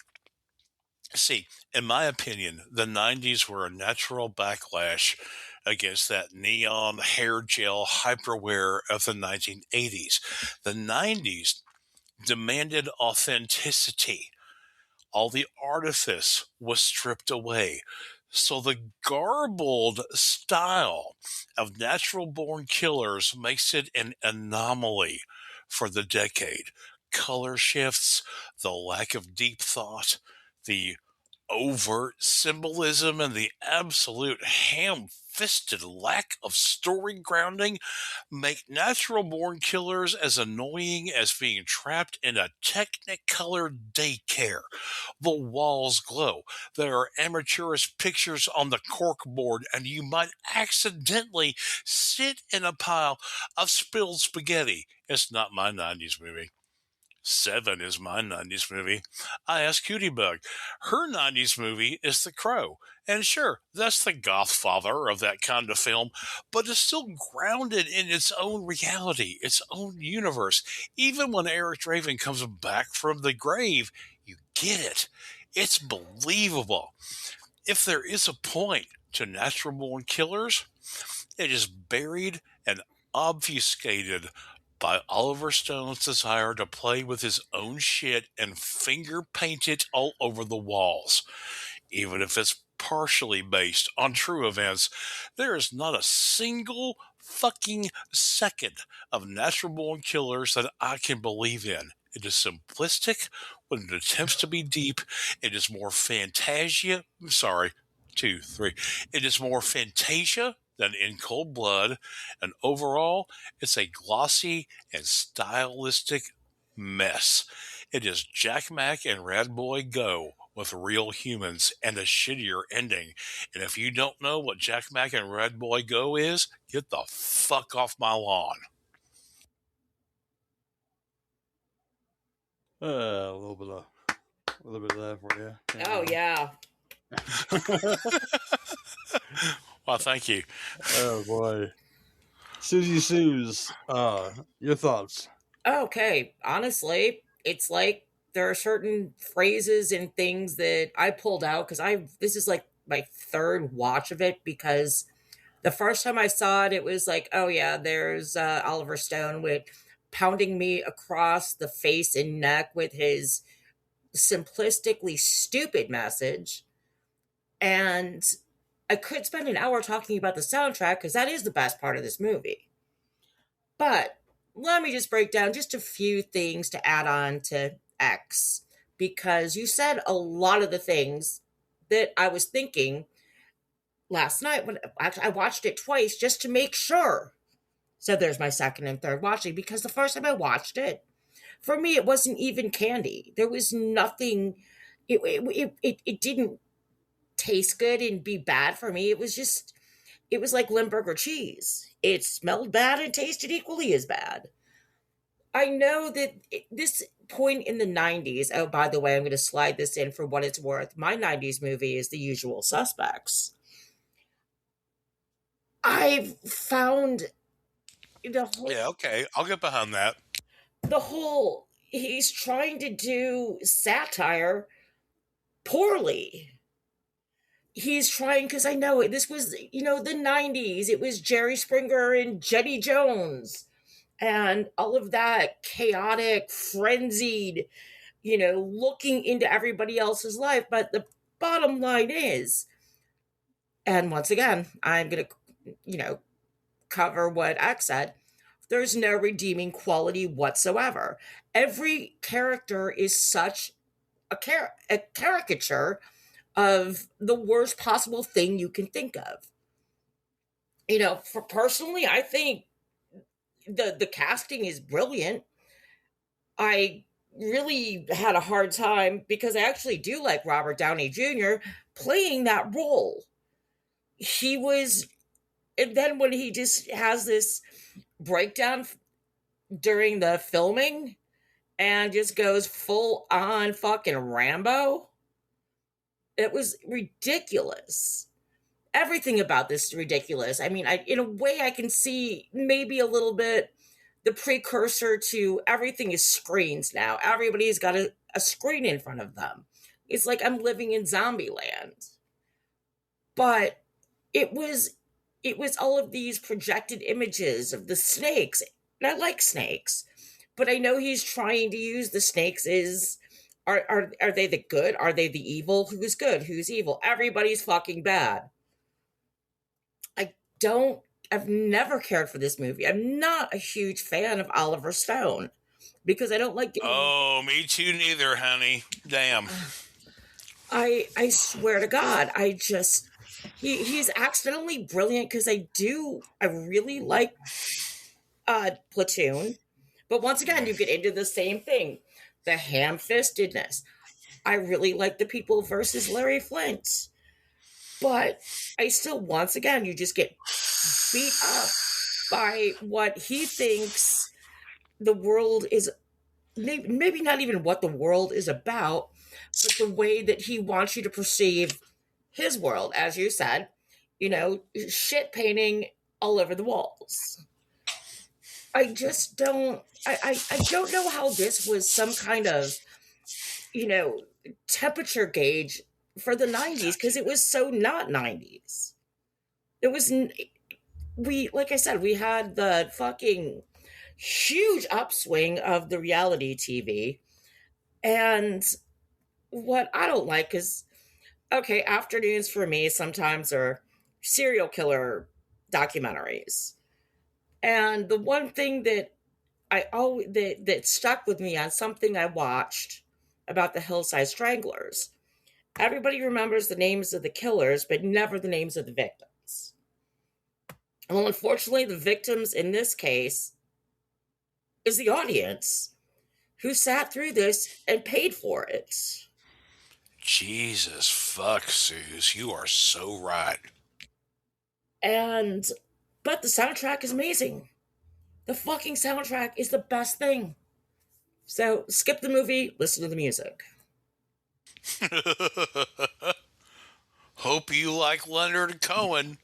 See, in my opinion, the 90s were a natural backlash against that neon hair gel hyperwear of the 1980s. The 90s demanded authenticity. All the artifice was stripped away. So the garbled style of Natural Born Killers makes it an anomaly for the decade. Color shifts, the lack of deep thought, the overt symbolism, and the absolute ham-fisted lack of story grounding make Natural Born Killers as annoying as being trapped in a Technicolor daycare. The walls glow. There are amateurish pictures on the corkboard, and you might accidentally sit in a pile of spilled spaghetti. It's not my 90s movie. Seven is my 90s movie. I asked Cutie Bug. Her 90s movie is The Crow. And sure, that's the godfather of that kind of film, but it's still grounded in its own reality, its own universe. Even when Eric Draven comes back from the grave, you get it. It's believable. if there is a point to natural born killers, it is buried and obfuscated by Oliver Stone's desire to play with his own shit and finger paint it all over the walls. Even if it's partially based on true events, there is not a single fucking second of natural born killers that I can believe in. It is simplistic when it attempts to be deep. It is more fantasia. Sorry, 2, 3. It is more fantasia than In Cold Blood, and overall, it's a glossy and stylistic mess. It is Jack Mack and Rad Boy Go with real humans and a shittier ending. And if you don't know what Jack Mack and Rad Boy Go is, get the fuck off my lawn. A little bit of that for you. Oh yeah. Well, thank you. Oh boy, Susie Suze, your thoughts? Okay, honestly, it's like there are certain phrases and things that I pulled out because this is like my third watch of it, because the first time I saw it, it was like, oh yeah, there's Oliver Stone with pounding me across the face and neck with his simplistically stupid message. And I could spend an hour talking about the soundtrack because that is the best part of this movie. But let me just break down just a few things to add on to X, because you said a lot of the things that I was thinking last night when I watched it twice just to make sure. So there's my second and third watching, because the first time I watched it, for me, it wasn't even candy. There was nothing. It didn't taste good and be bad for me. It was like Limburger cheese. It smelled bad and tasted equally as bad. I know that this point in the 90s, oh, by the way, I'm going to slide this in for what it's worth. My 90s movie is The Usual Suspects. I've found the whole... Yeah, okay. I'll get behind that. He's trying to do satire poorly. He's trying, because I know this was, the 90s. It was Jerry Springer and Jenny Jones and all of that chaotic, frenzied, looking into everybody else's life. But the bottom line is, and once again, I'm going to, cover what X said, there's no redeeming quality whatsoever. Every character is such a caricature of the worst possible thing you can think of. For personally, I think the casting is brilliant. I really had a hard time because I actually do like Robert Downey Jr. playing that role. And then when he just has this breakdown during the filming and just goes full on fucking Rambo, it was ridiculous. Everything about this is ridiculous. I mean, in a way, I can see maybe a little bit the precursor to everything is screens now. Everybody's got a screen in front of them. It's like I'm living in zombie land. But it was all of these projected images of the snakes. And I like snakes. But I know he's trying to use the snakes as... Are they the good? Are they the evil? Who's good? Who's evil? Everybody's fucking bad. I've never cared for this movie. I'm not a huge fan of Oliver Stone because I don't like... Oh, me too neither, honey. Damn. I swear to God, he's accidentally brilliant because I really like Platoon. But once again, you get into the same thing. The ham-fistedness. I really like The People versus Larry Flint. But I still, once again, you just get beat up by what he thinks the world is, maybe not even what the world is about, but the way that he wants you to perceive his world. As you said, shit painting all over the walls. I just don't... I don't know how this was some kind of, temperature gauge for the 90s because it was so not 90s. It was, like I said, we had the fucking huge upswing of the reality TV. And what I don't like is, okay, afternoons for me sometimes are serial killer documentaries. And the one thing that that stuck with me on something I watched about the Hillside Stranglers, everybody remembers the names of the killers, but never the names of the victims. Well, unfortunately, the victims in this case is the audience who sat through this and paid for it. Jesus fuck, Suze. You are so right. But the soundtrack is amazing. The fucking soundtrack is the best thing. So skip the movie, listen to the music. Hope you like Leonard Cohen.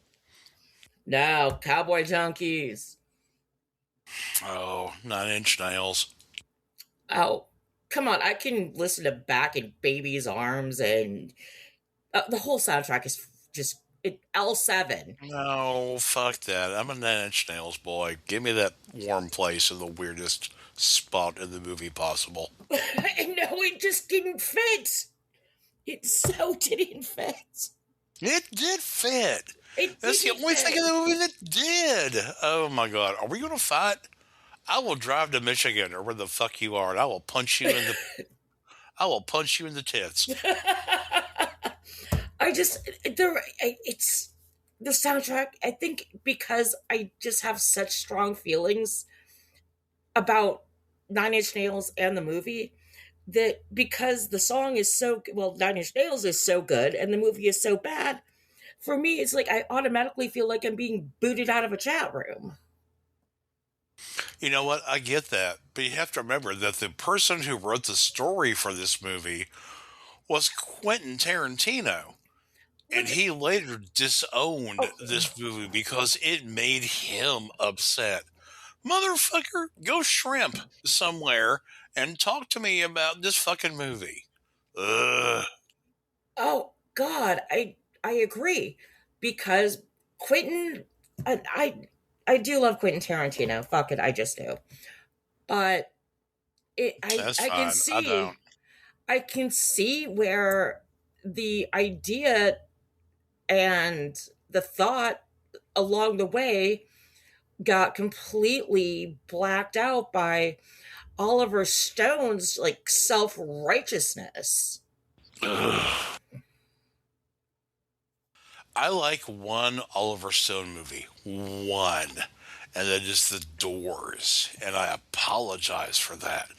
No, Cowboy Junkies. Oh, 9 Inch Nails. Oh, come on. I can listen to Back in Baby's Arms, and the whole soundtrack is just L7. No, fuck that. I'm a 9 Inch Nails boy. Give me that warm place in the weirdest spot in the movie possible. No, it just didn't fit. It so didn't fit. It did fit. That's the only thing in the movie that did. Oh my god. Are we going to fight? I will drive to Michigan or where the fuck you are, and I will punch you in the I will punch you in the tits. It's the soundtrack. I think because I just have such strong feelings about 9 Inch Nails and the movie, that because the song is so well, 9 Inch Nails is so good and the movie is so bad, for me it's like I automatically feel like I'm being booted out of a chat room. You know what? I get that. But you have to remember that the person who wrote the story for this movie was Quentin Tarantino. And he later disowned this movie because it made him upset. Motherfucker, go shrimp somewhere and talk to me about this fucking movie. Ugh. Oh, God, I agree. Because Quentin, I do love Quentin Tarantino. Fuck it, I just do. But I can see where the idea and the thought along the way got completely blacked out by Oliver Stone's like self-righteousness. I like one Oliver Stone movie. One. And that is The Doors. And I apologize for that.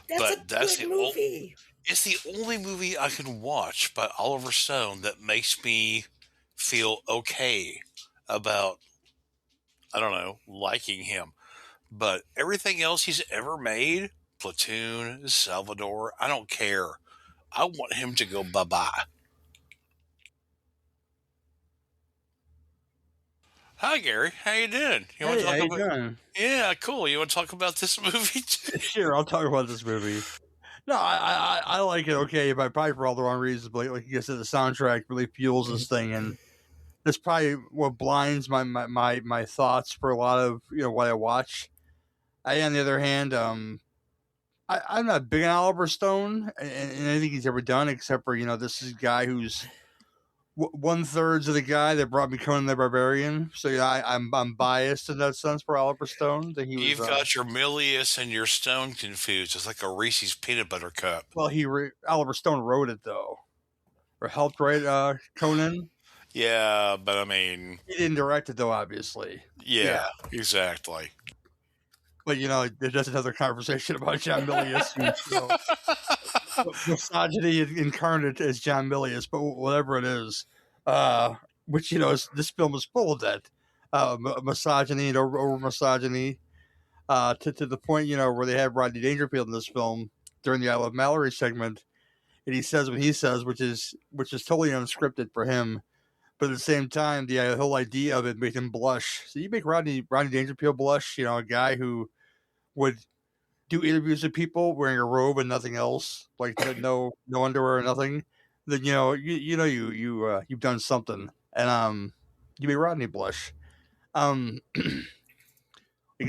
That's a good movie. It's the only movie I can watch by Oliver Stone that makes me feel okay about, I don't know, liking him. But everything else he's ever made, Platoon, Salvador, I don't care. I want him to go bye-bye. Hi, Gary. How you doing? How you doing? Yeah, cool. You want to talk about this movie too? Sure, I'll talk about this movie. No, I like it. Okay, but probably for all the wrong reasons. But like you said, the soundtrack really fuels this thing, and that's probably what blinds my thoughts for a lot of what I watch. On the other hand, I'm not big on Oliver Stone and anything he's ever done, except for this is a guy who's 1/3 of the guy that brought me Conan the Barbarian. So I'm biased in that sense for Oliver Stone. That You've got your Milius and your Stone confused. It's like a Reese's peanut butter cup. Well, Oliver Stone wrote it though, or helped write Conan. Yeah, but I mean, he didn't direct it though, obviously. Yeah. Exactly. But there's another conversation about John Milius. Misogyny incarnate as John Milius, but whatever it is, which this film is full of that misogyny and over misogyny, to the point where they have Rodney Dangerfield in this film during the I Love Mallory segment, and he says what he says, which is totally unscripted for him, but at the same time, the whole idea of it made him blush. So you make Rodney Dangerfield blush, a guy who would do interviews with people wearing a robe and nothing else, like no underwear or nothing. then you've done something, and you made Rodney blush. Like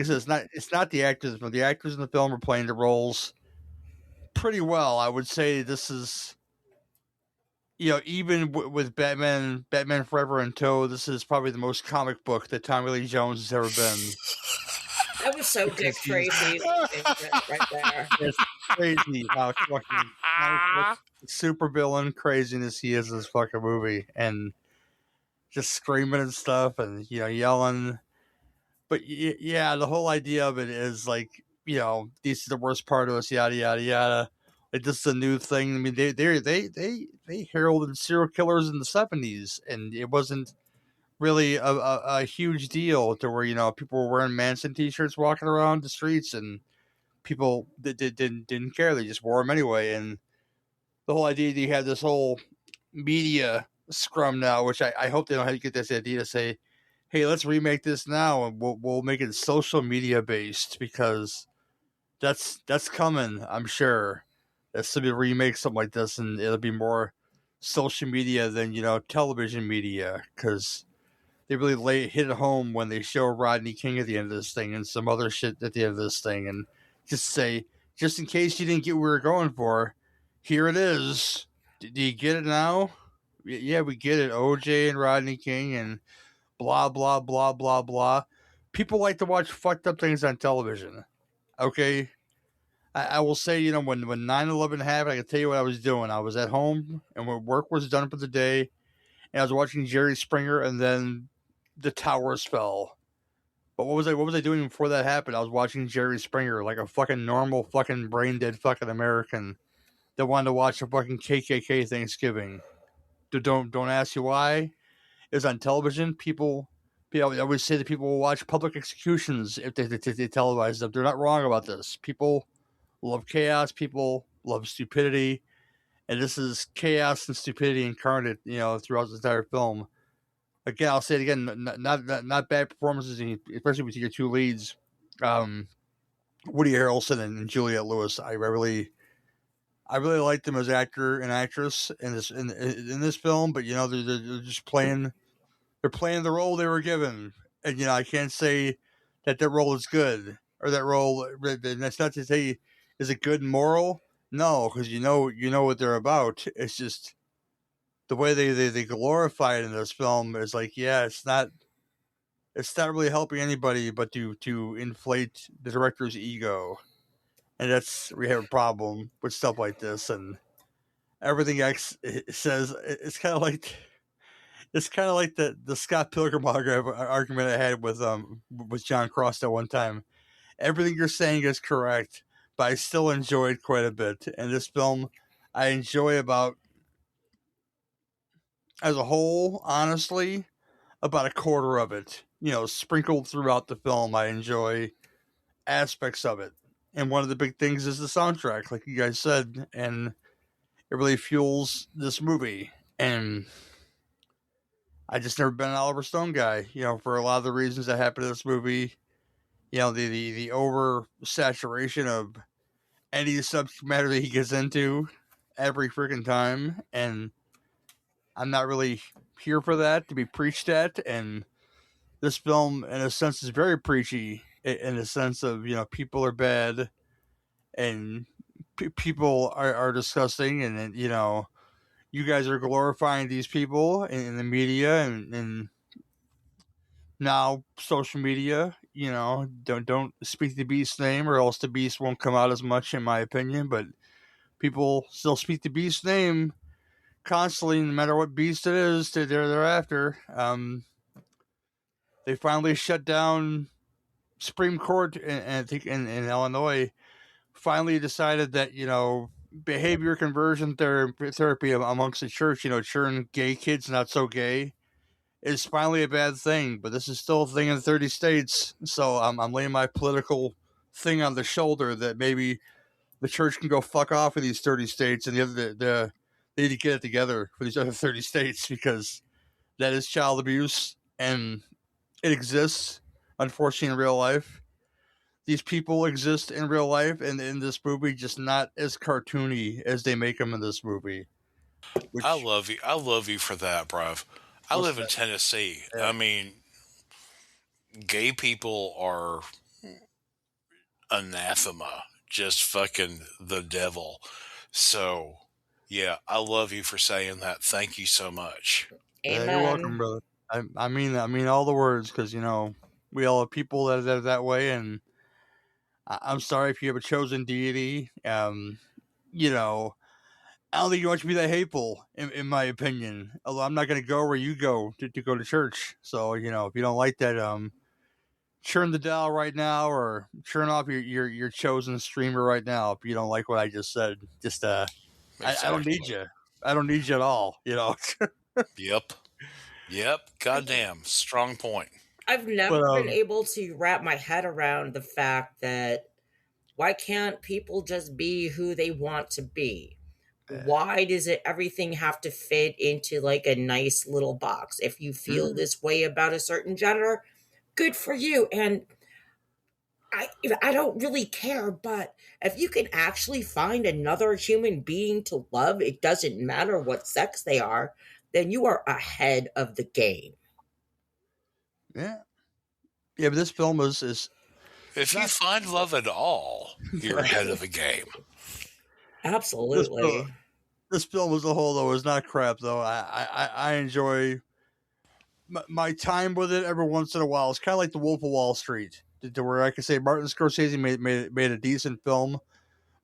I said, it's not the actors, but the actors in the film are playing the roles pretty well. I would say this is, even with Batman Forever in tow, this is probably the most comic book that Tommy Lee Jones has ever been. That was so Dick Tracy right there. It's crazy how fucking super villain craziness he is in this fucking movie, and just screaming and stuff, and yelling. But yeah, the whole idea of it is like, this is the worst part of us, yada yada yada. Like, this is a new thing. I mean, they heralded serial killers in the 70s, and it wasn't really a huge deal to where people were wearing Manson t-shirts walking around the streets, and people that didn't care. They just wore them anyway. And the whole idea that you have this whole media scrum now, which I hope they don't have to get this idea to say, hey, let's remake this now, and we'll make it social media based, because that's coming. I'm sure that somebody remake something like this, and it'll be more social media than television media, because they really hit it home when they show Rodney King at the end of this thing and some other shit at the end of this thing, and just say, just in case you didn't get what we were going for, here it is. Do you get it now? Yeah, we get it. OJ and Rodney King and blah, blah, blah, blah, blah. People like to watch fucked up things on television. Okay? I will say, when 9/11 happened, I can tell you what I was doing. I was at home, and when work was done for the day, and I was watching Jerry Springer, and then the towers fell. But what was I doing before that happened? I was watching Jerry Springer like a fucking normal fucking brain dead fucking American that wanted to watch a fucking KKK Thanksgiving. Don't ask you why. It was on television. I always say that people will watch public executions if they televise them. They're not wrong about this. People love chaos. People love stupidity. And this is chaos and stupidity incarnate, throughout the entire film. Again, I'll say it again, not bad performances, especially with your two leads, Woody Harrelson and Juliette Lewis. I really liked them as actor and actress in this film, but they're just playing the role they were given, and I can't say that role is good, or that role. That's not to say is it good and moral. No, because you know what they're about. It's just the way they glorify it in this film is like, yeah, it's not really helping anybody but to inflate the director's ego, and we have a problem with stuff like this. And everything X says, it's kind of like the Scott Pilgrim argument I had with John Cross at one time. Everything you're saying is correct, but I still enjoyed quite a bit. And this film, I enjoy about, as a whole, honestly, about a quarter of it. Sprinkled throughout the film, I enjoy aspects of it. And one of the big things is the soundtrack, like you guys said, and it really fuels this movie. And I just never been an Oliver Stone guy, for a lot of the reasons that happened in this movie. The over saturation of any subject matter that he gets into every freaking time, and I'm not really here for that, to be preached at. And this film, in a sense, is very preachy, in the sense of, people are bad, and people are disgusting, and you guys are glorifying these people in the media, and now social media. Don't speak the beast's name, or else the beast won't come out as much, in my opinion. But people still speak the beast's name constantly, no matter what beast it is they're after. They finally shut down Supreme Court, and I think in Illinois, finally decided that behavior conversion therapy amongst the church, turn gay kids not so gay, is finally a bad thing. But this is still a thing in 30 states, so I'm laying my political thing on the shoulder that maybe the church can go fuck off in these 30 states, and they need to get it together for these other 30 states, because that is child abuse, and it exists, unfortunately, in real life. These people exist in real life, and in this movie, just not as cartoony as they make them in this movie. Which, I love you. I love you for that, bruv. I what's live in that? Tennessee. Yeah. I mean, gay people are anathema, just fucking the devil. So, yeah, I love you for saying that. Thank you so much. Yeah, you're welcome, Amen. brother. I mean all the words, because we all have people that are that way, and I'm sorry if you have a chosen deity. You know, I don't think you want to be that hateful, in my opinion. Although I'm not going to go where you go to go to church. So if you don't like that, churn the dial right now, or churn off your chosen streamer right now. If you don't like what I just said, just I don't need you. I don't need you at all. Yep. Yep. Goddamn. Strong point. I've never But been able to wrap my head around the fact that why can't people just be who they want to be? Why does it everything have to fit into like a nice little box? If you feel this way about a certain gender, good for you. And I don't really care, but if you can actually find another human being to love, it doesn't matter what sex they are, then you are ahead of the game. yeah, but this film is If you find love at all, you're ahead of the game. Absolutely. This film as a whole, though, is not crap. Though I enjoy my time with it every once in a while. It's kind of like The Wolf of Wall Street, to where I can say Martin Scorsese made a decent film,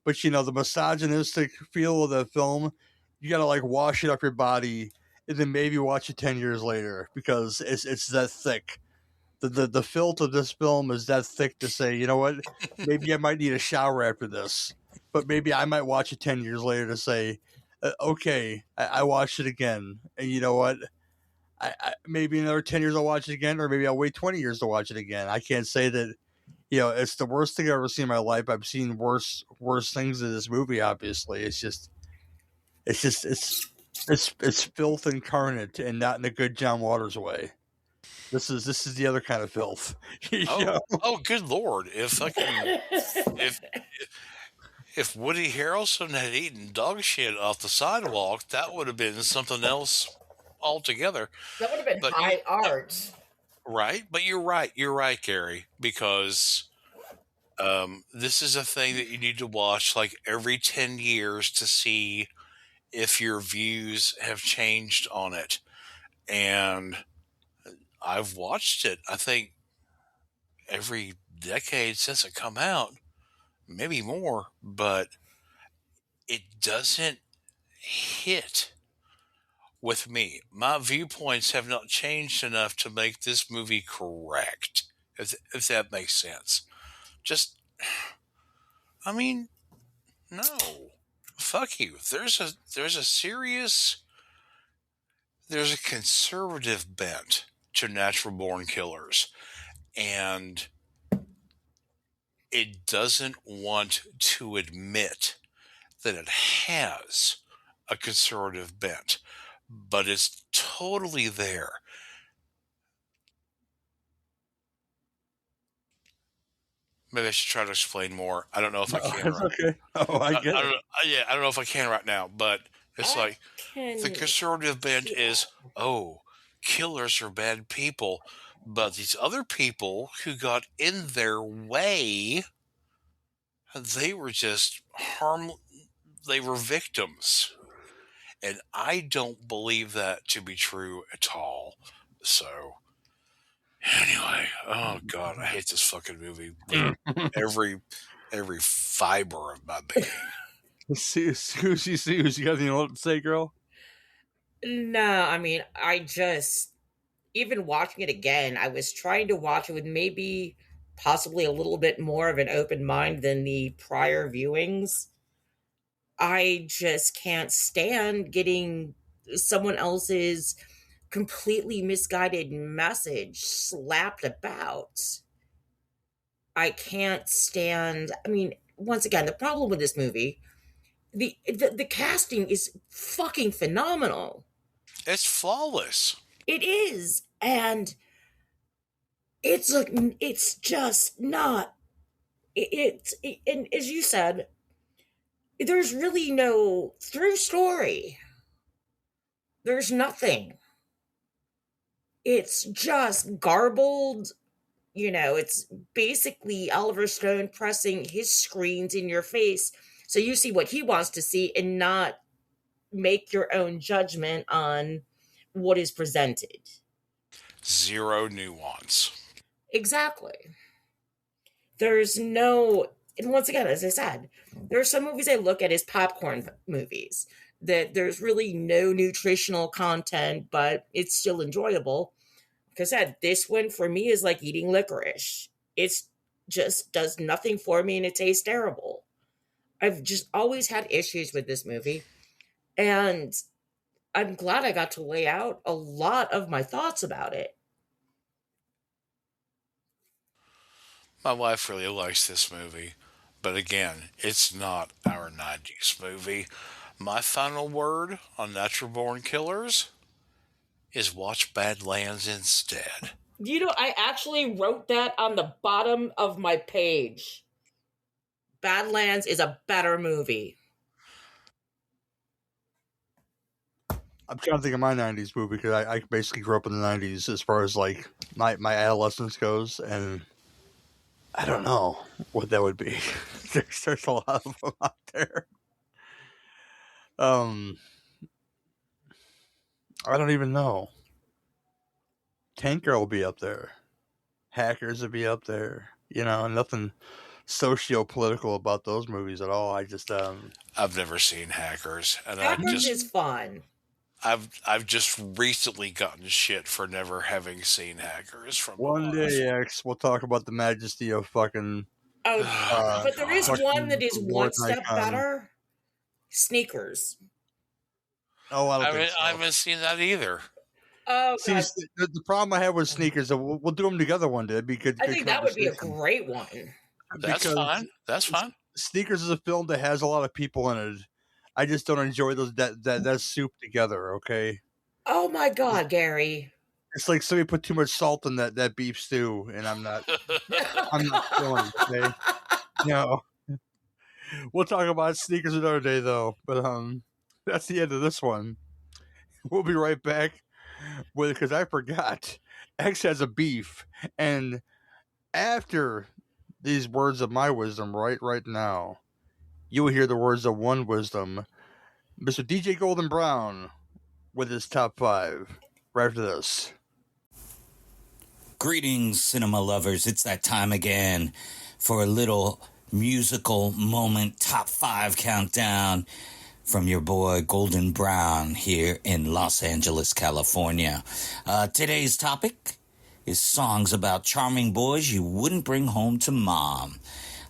but the misogynistic feel of the film, you got to like wash it up your body and then maybe watch it 10 years later, because it's that thick. The filth of this film is that thick to say, you know what, maybe I might need a shower after this, but maybe I might watch it 10 years later to say, okay, I watched it again, and you know what, I maybe another 10 years I'll watch it again, or maybe I'll wait 20 years to watch it again. I can't say that, it's the worst thing I've ever seen in my life. I've seen worse things in this movie. Obviously, it's filth incarnate, and not in a good John Waters way. This is the other kind of filth. Oh, good lord! If Woody Harrelson had eaten dog shit off the sidewalk, that would have been something else altogether. That would have been high art. Right? But you're right. You're right, Gary, because this is a thing that you need to watch like every 10 years to see if your views have changed on it. And I've watched it, I think, every decade since it come out, maybe more, but it doesn't hit with me. My viewpoints have not changed enough to make this movie correct, if that makes sense. Just, I mean, no, fuck you. There's a conservative bent to natural born killers, and it doesn't want to admit that it has a conservative bent, but it's totally there. Maybe I should try to explain more. I don't know if I can. It's okay. Oh, I get it. I don't know if I can right now, but it's like the conservative bent is, killers are bad people, but these other people who got in their way, they were just they were victims. And I don't believe that to be true at all. So, anyway, oh God, I hate this fucking movie with every fiber of my being. Susie, you got anything to say, girl? No, I mean, even watching it again, I was trying to watch it with maybe possibly a little bit more of an open mind than the prior viewings. I just can't stand getting someone else's completely misguided message slapped about. I can't stand. I mean, once again, the problem with this movie, the casting is fucking phenomenal. It's flawless. It is, and it's just not. And as you said, there's really no through story. There's nothing. It's just garbled. It's basically Oliver Stone pressing his screens in your face so you see what he wants to see and not make your own judgment on what is presented. Zero nuance. Exactly. There's no, and once again, as I said, there are some movies I look at as popcorn movies that there's really no nutritional content, but it's still enjoyable. Like I said, this one for me is like eating licorice. It's just does nothing for me and it tastes terrible. I've just always had issues with this movie. And I'm glad I got to lay out a lot of my thoughts about it. My wife really likes this movie, but again, it's not our 90s movie. My final word on Natural Born Killers is watch Badlands instead. I actually wrote that on the bottom of my page. Badlands is a better movie. I'm trying to think of my 90s movie because I basically grew up in the 90s as far as like my adolescence goes, and I don't know what that would be. There's a lot of them out there. I don't even know. Tanker will be up there. Hackers will be up there. Nothing socio-political about those movies at all. I just I've never seen Hackers, and Hackers is fun. I've just recently gotten shit for never having seen Hackers from one day, X, we'll talk about the majesty of fucking. But there is one that is one step better. Sneakers. Oh, I haven't seen that either. Oh, see, the problem I have with Sneakers, we'll do them together one day. It'd be good. I think that would be a great one. That's fine. That's fine. Sneakers is a film that has a lot of people in it. I just don't enjoy those that soup together. Okay. Oh my God, Gary! It's like somebody put too much salt in that beef stew, and I'm not feeling it. Okay? No. We'll talk about Sneakers another day, though. But that's the end of this one. We'll be right back because I forgot. X has a beef, and after these words of my wisdom, right now, you will hear the words of one wisdom, Mr. DJ Golden Brown, with his top 5. Right after this. Greetings, cinema lovers. It's that time again for a little musical moment top 5 countdown from your boy Golden Brown here in Los Angeles, California. Today's topic is songs about charming boys you wouldn't bring home to mom.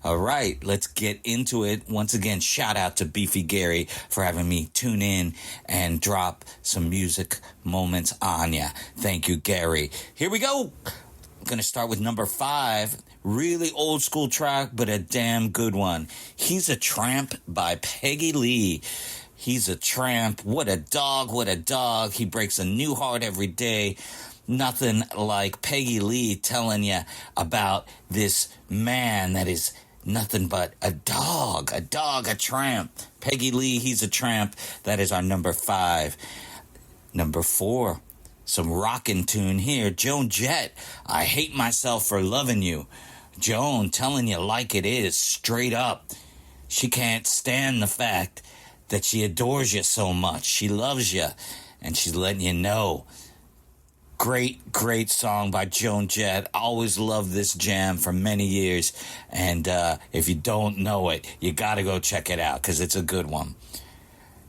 All right, let's get into it. Once again, shout out to Beefy Gary for having me tune in and drop some music moments on ya. Thank you, Gary. Here we go. I'm going to start with number 5. Really old school track, but a damn good one. He's a Tramp by Peggy Lee. He's a tramp. What a dog, what a dog. He breaks a new heart every day. Nothing like Peggy Lee telling you about this man that is nothing but a dog, a tramp. Peggy Lee, he's a tramp. That is our number 5. Number 4, some rockin' tune here. Joan Jett, I Hate Myself for Loving You. Joan telling you like it is, straight up. She can't stand the fact that she adores you so much. She loves you, and she's letting you know. Great song by Joan Jett. Always loved this jam for many years. And if you don't know it, you got to go check it out because it's a good one.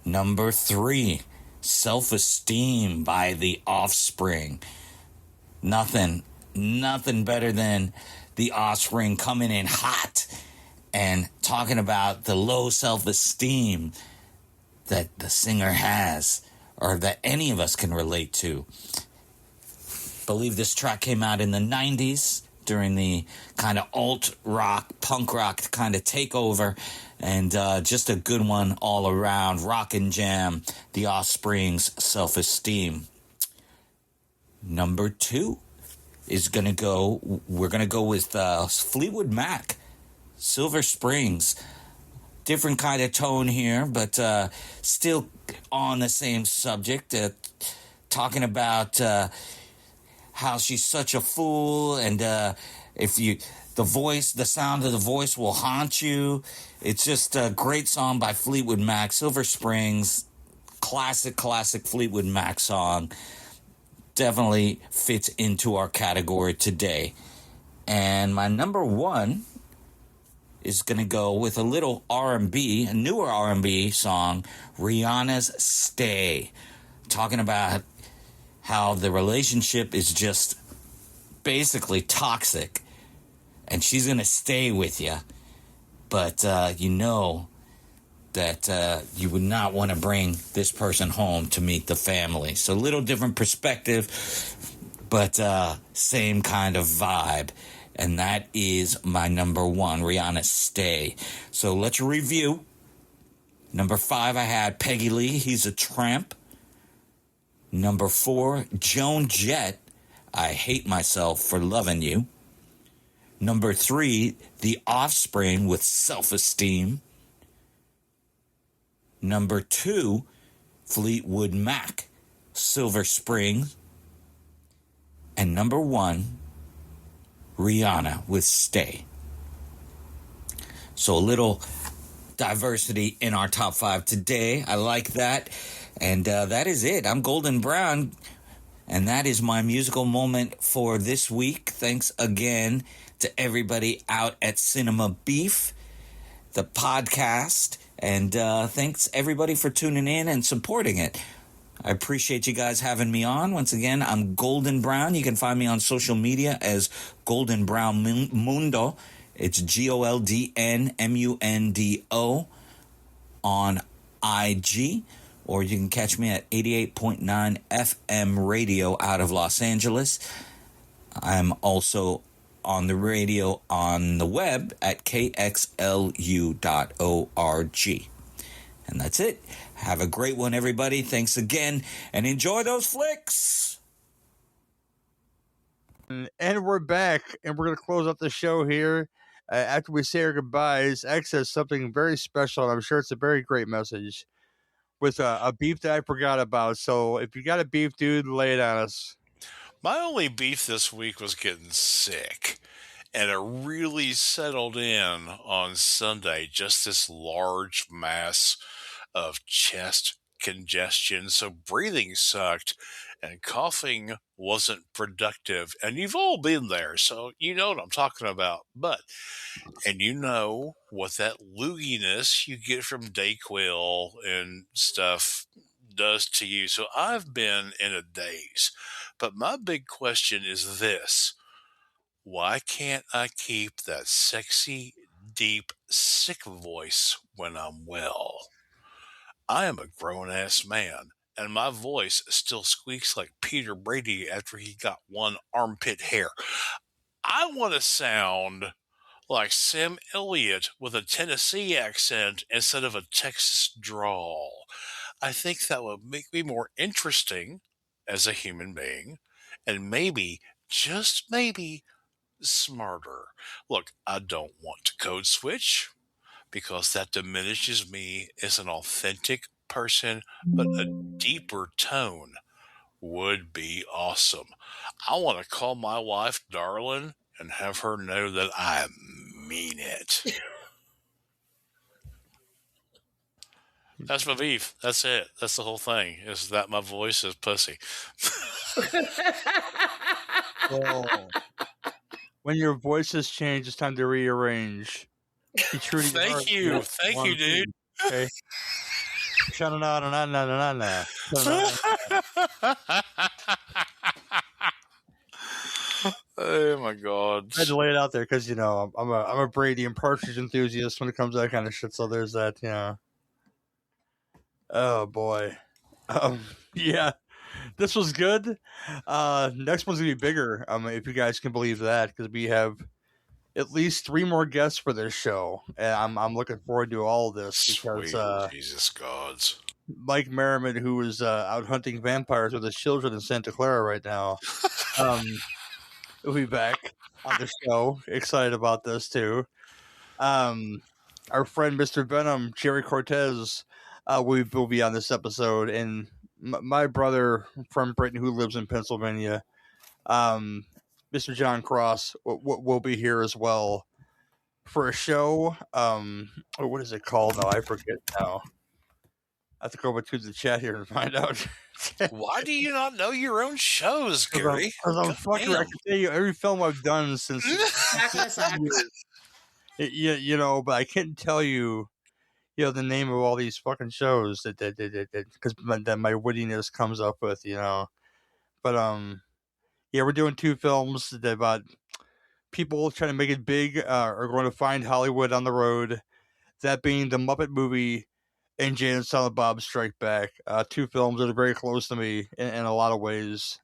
Number 3, Self-Esteem by The Offspring. Nothing better than The Offspring coming in hot and talking about the low self-esteem that the singer has or that any of us can relate to. Believe this track came out in the 90s during the kind of alt rock, punk rock kind of takeover, and just a good one all around. Rockin' jam, The Offspring's Self-Esteem. Number 2 is we're gonna go with Fleetwood Mac, Silver Springs. Different kind of tone here, but still on the same subject. talking about how she's such a fool, and the sound of the voice will haunt you. It's just a great song by Fleetwood Mac, Silver Springs, classic Fleetwood Mac song. Definitely fits into our category today. And my number one is going to go with a little R&B, a newer R&B song, Rihanna's Stay. Talking about how the relationship is just basically toxic, and she's going to stay with you. But you know that you would not want to bring this person home to meet the family. So a little different perspective, but same kind of vibe. And that is my number one, Rihanna's Stay. So let's review. Number 5, I had Peggy Lee, He's a Tramp. Number 4, Joan Jett, I Hate Myself for Loving You. Number 3, The Offspring with Self-Esteem. Number 2, Fleetwood Mac, Silver Springs. And number 1, Rihanna with Stay. So a little diversity in our top 5 today. I like that. And that is it. I'm Golden Brown, and that is my musical moment for this week. Thanks again to everybody out at Cinema Beef, the podcast, and thanks everybody for tuning in and supporting it. I appreciate you guys having me on. Once again, I'm Golden Brown. You can find me on social media as Golden Brown Mundo. It's GOLDNMUNDO on IG. Or you can catch me at 88.9 FM radio out of Los Angeles. I'm also on the radio on the web at kxlu.org. And that's it. Have a great one, everybody. Thanks again, and enjoy those flicks. And we're back, and we're going to close out the show here. After we say our goodbyes, X has something very special, and I'm sure it's a very great message, with a beef that I forgot about. So if you got a beef, dude, lay it on us. My only beef this week was getting sick, and it really settled in on Sunday, just this large mass of chest congestion. So breathing sucked and coughing wasn't productive. And you've all been there, so you know what I'm talking about. And you know what that looginess you get from Dayquil and stuff does to you. So I've been in a daze. But my big question is this: why can't I keep that sexy, deep, sick voice when I'm well? I am a grown-ass man, and my voice still squeaks like Peter Brady after he got one armpit hair. I want to sound like Sam Elliott with a Tennessee accent instead of a Texas drawl. I think that would make me more interesting as a human being, and maybe, just maybe, smarter. Look, I don't want to code switch, because that diminishes me as an authentic person, but a deeper tone would be awesome. I want to call my wife darling and have her know that I mean it. That's my beef. That's it. That's the whole thing, is that my voice is pussy. Oh. When your voices change, it's time to rearrange. Thank you. Thank you, dude. Okay. Oh my God! I had to lay it out there because I'm a Brady and Partridge enthusiast when it comes to that kind of shit. So there's that. Oh boy. Yeah, this was good. Next one's gonna be bigger. If you guys can believe that, because we have at least 3 more guests for this show, and I'm looking forward to all of this because Sweet Jesus gods. Mike Merriman, who is out hunting vampires with his children in Santa Clara right now, will be back on the show. Excited about this too. Our friend Mr. Venom, Jerry Cortez, will be on this episode, and my brother from Britain who lives in Pennsylvania, Mr. John Cross, will be here as well for a show. What is it called now? I forget now. I have to go over to the chat here and find out. Why do you not know your own shows, Gary? Because I'm fucking. I can tell you every film I've done since. You know, but I can't tell you, the name of all these fucking shows that because that my wittiness comes up with, But yeah, we're doing 2 films that about people trying to make it big, are going to find Hollywood on the road. That being the Muppet movie and Jay and Silent Bob Strike Back. 2 films that are very close to me in a lot of ways.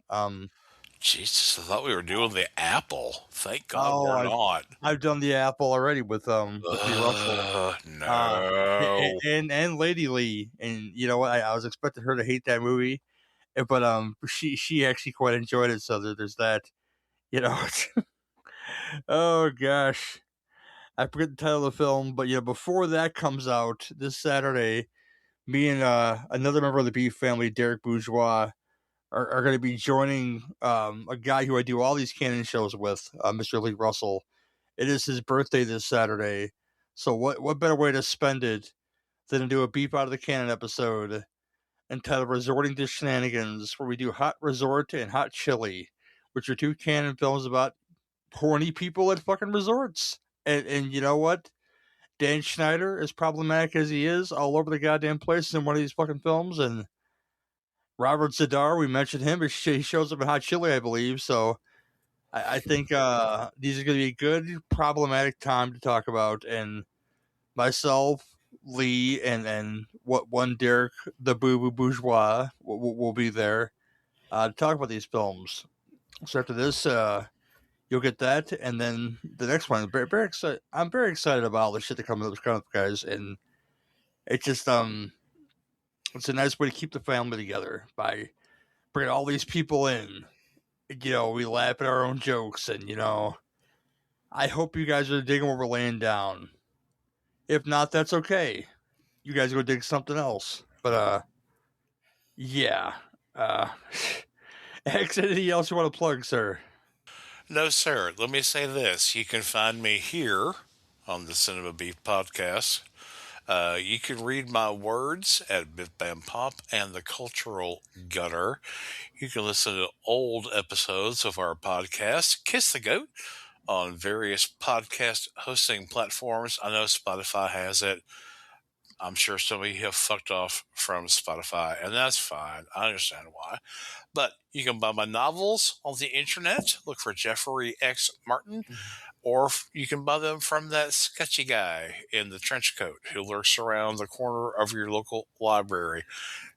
Jesus, I thought we were doing the Apple. Thank God we're not. I've done the Apple already with Lee Russell. No. And Lady Lee, and you know what? I was expecting her to hate that movie, but she actually quite enjoyed it. So there's that. Oh gosh, I forget the title of the film, but before that comes out this Saturday, me and another member of the Beef family, Derek Bourgeois, are going to be joining a guy who I do all these canon shows with, Mr. Lee Russell. It is his birthday this Saturday, so what better way to spend it than to do a Beef Out of the Canon episode entitled Resorting to Shenanigans, where we do Hot Resort and Hot Chili, which are 2 canon films about horny people at fucking resorts. And you know what? Dan Schneider, as problematic as he is all over the goddamn place in one of these fucking films, and Robert Zadar, we mentioned him. He shows up in Hot Chili, I believe. So I think these are going to be a good problematic time to talk about. And myself, Lee, and one Derek, the Boo Boo Bourgeois, will be there to talk about these films. So after this, you'll get that, and then the next one. Very excited. I'm very excited about all the shit that comes up, guys, and it's just it's a nice way to keep the family together by bringing all these people in. We laugh at our own jokes, and I hope you guys are digging what we're laying down. If not, that's okay. You guys go dig something else. But yeah. X, anything else you want to plug, sir? No, sir. Let me say this. You can find me here on the Cinema Beef podcast. You can read my words at Biff Bam Pop and the Cultural Gutter. You can listen to old episodes of our podcast, Kiss the Goat, on various podcast hosting platforms. I know Spotify has it. I'm sure some of you have fucked off from Spotify, and that's fine. I understand why. But you can buy my novels on the internet. Look for Jeffery X Martin. Or you can buy them from that sketchy guy in the trench coat who lurks around the corner of your local library.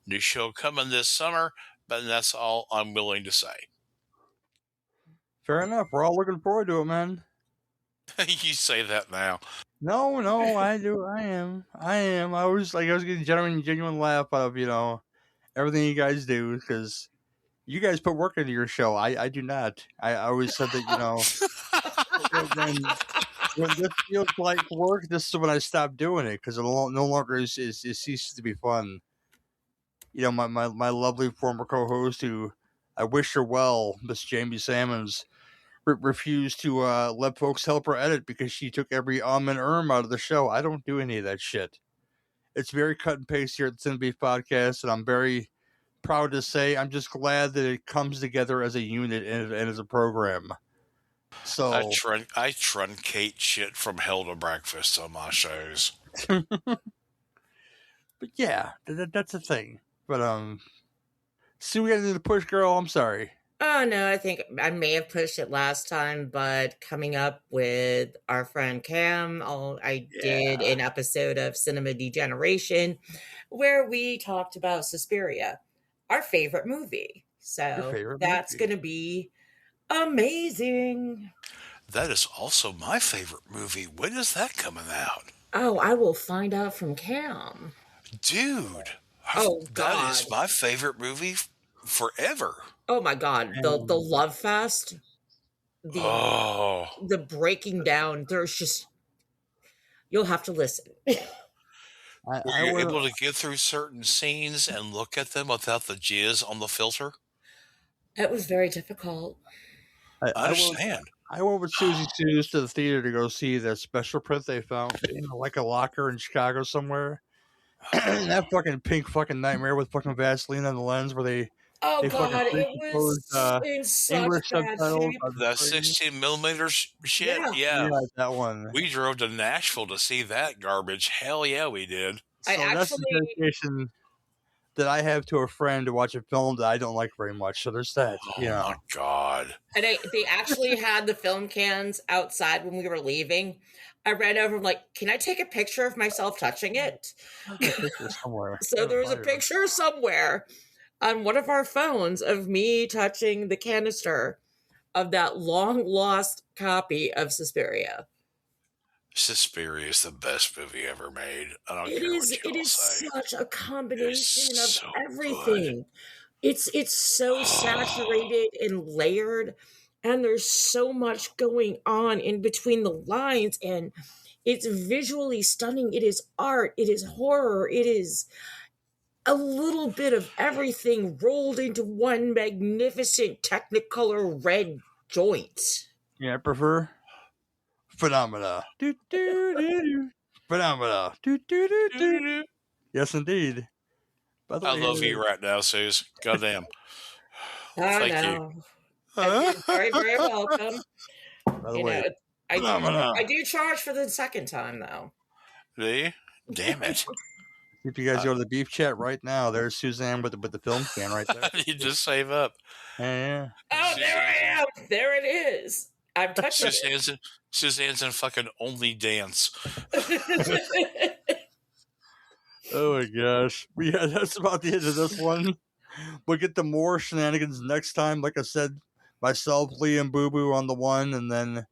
New show coming this summer, but that's all I'm willing to say. Fair enough. We're all looking forward to it, man. You say that now. No, I do. I am. I was getting genuine laugh out of, everything you guys do, because you guys put work into your show. I do not. I always said that, when this feels like work, this is when I stop doing it, because it no longer it ceases to be fun. My lovely former co-host, who I wish her well, Miss Jamie Salmons, refused to let folks help her edit because she took every and out of the show. I don't do any of that shit. It's very cut and paste here at the Cinema Beef Podcast, and I'm very proud to say I'm just glad that it comes together as a unit and as a program. So I truncate shit from hell to breakfast on my shows. But yeah, that's the thing. But Sue, we got into the push, girl. I'm sorry. Oh, no, I think I may have pushed it last time, but coming up with our friend Cam, I did an episode of Cinema Degeneration where we talked about Suspiria, our favorite movie. So that's going to be amazing. That is also my favorite movie. When is that coming out? Oh, I will find out from Cam. Dude. Oh, God. That is my favorite movie forever. Oh my God, the love fest, the breaking down. There's just, you'll have to listen. Were you able to get through certain scenes and look at them without the jizz on the filter? It was very difficult. I understand. I went with Susie Suze to the theater to go see the special print they found in like a locker in Chicago somewhere. That fucking pink fucking nightmare with fucking Vaseline on the lens where they Oh they God, fucking it was in such English bad subtitles shape. on the The screen. 16 millimeter shit? Yeah. Yeah. That one. We drove to Nashville to see that garbage. Hell yeah, we did. So that's the dedication that I have to a friend to watch a film that I don't like very much. So there's that. Oh my God. And they actually had the film cans outside when we were leaving. I ran over and like, can I take a picture of myself touching it? Somewhere. So there was a picture somewhere on one of our phones of me touching the canister of that long lost copy of Suspiria. Suspiria is the best movie ever made. I don't It care is. what It you is say. such a combination of so everything. It's so saturated and layered, and there's so much going on in between the lines, and it's visually stunning. It is art. It is horror. It is a little bit of everything rolled into one magnificent Technicolor red joint. Yeah, I prefer Phenomena. Do, do, do, do. Phenomena. Do, do, do, do. Yes, indeed. By the I way, love you right now, Suze. Goddamn. I Thank know. you. You're very, very welcome. By the You way, know, Phenomena. I do charge for the second time, though. Do you? Damn it. If you guys go to the beef chat right now, there's Suzanne with the film can right there. You just save up. Yeah. Oh, there I am. There it is. I'm touching it. Suzanne's in fucking Only Dance. Oh my gosh. Yeah, that's about the end of this one. We'll get to more shenanigans next time. Like I said, myself, Lee, and Boo Boo on the one, and then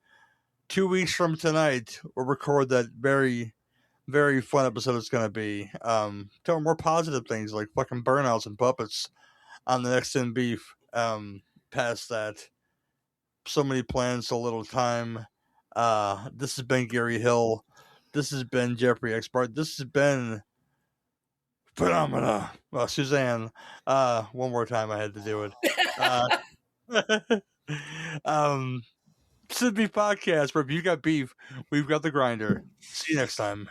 2 weeks from tonight, we'll record that very, very fun episode it's going to be. Talking more positive things like fucking burnouts and puppets on the next in beef. Past that, so many plans, so little time. This has been Gary Hill. This has been Jeffery X Martin. This has been Phenomena. Well, Suzanne. One more time I had to do it. Sydney Podcast, where if you got beef, we've got the grinder. See you next time.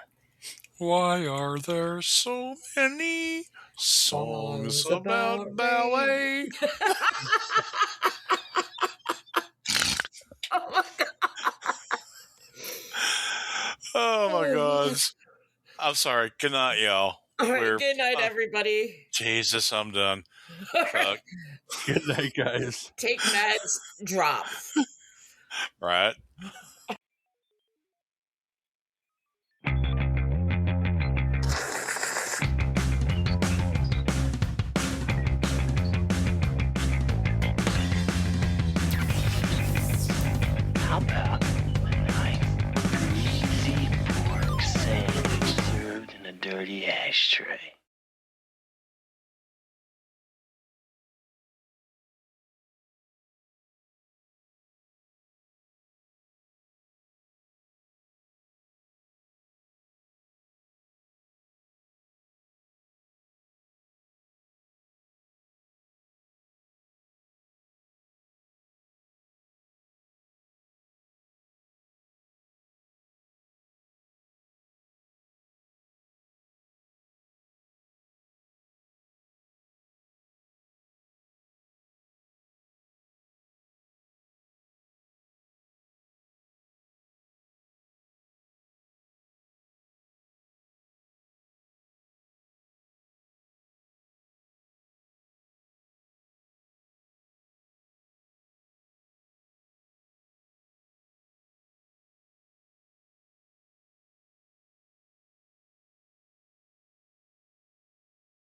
Why are there so many songs about ballet? Oh my God. I'm sorry. Good night, y'all. All right, good night, everybody. Jesus, I'm done. Fuck. Good night, guys. Take meds, drop. Right. How about a nice, greasy pork sandwich served in a dirty ashtray?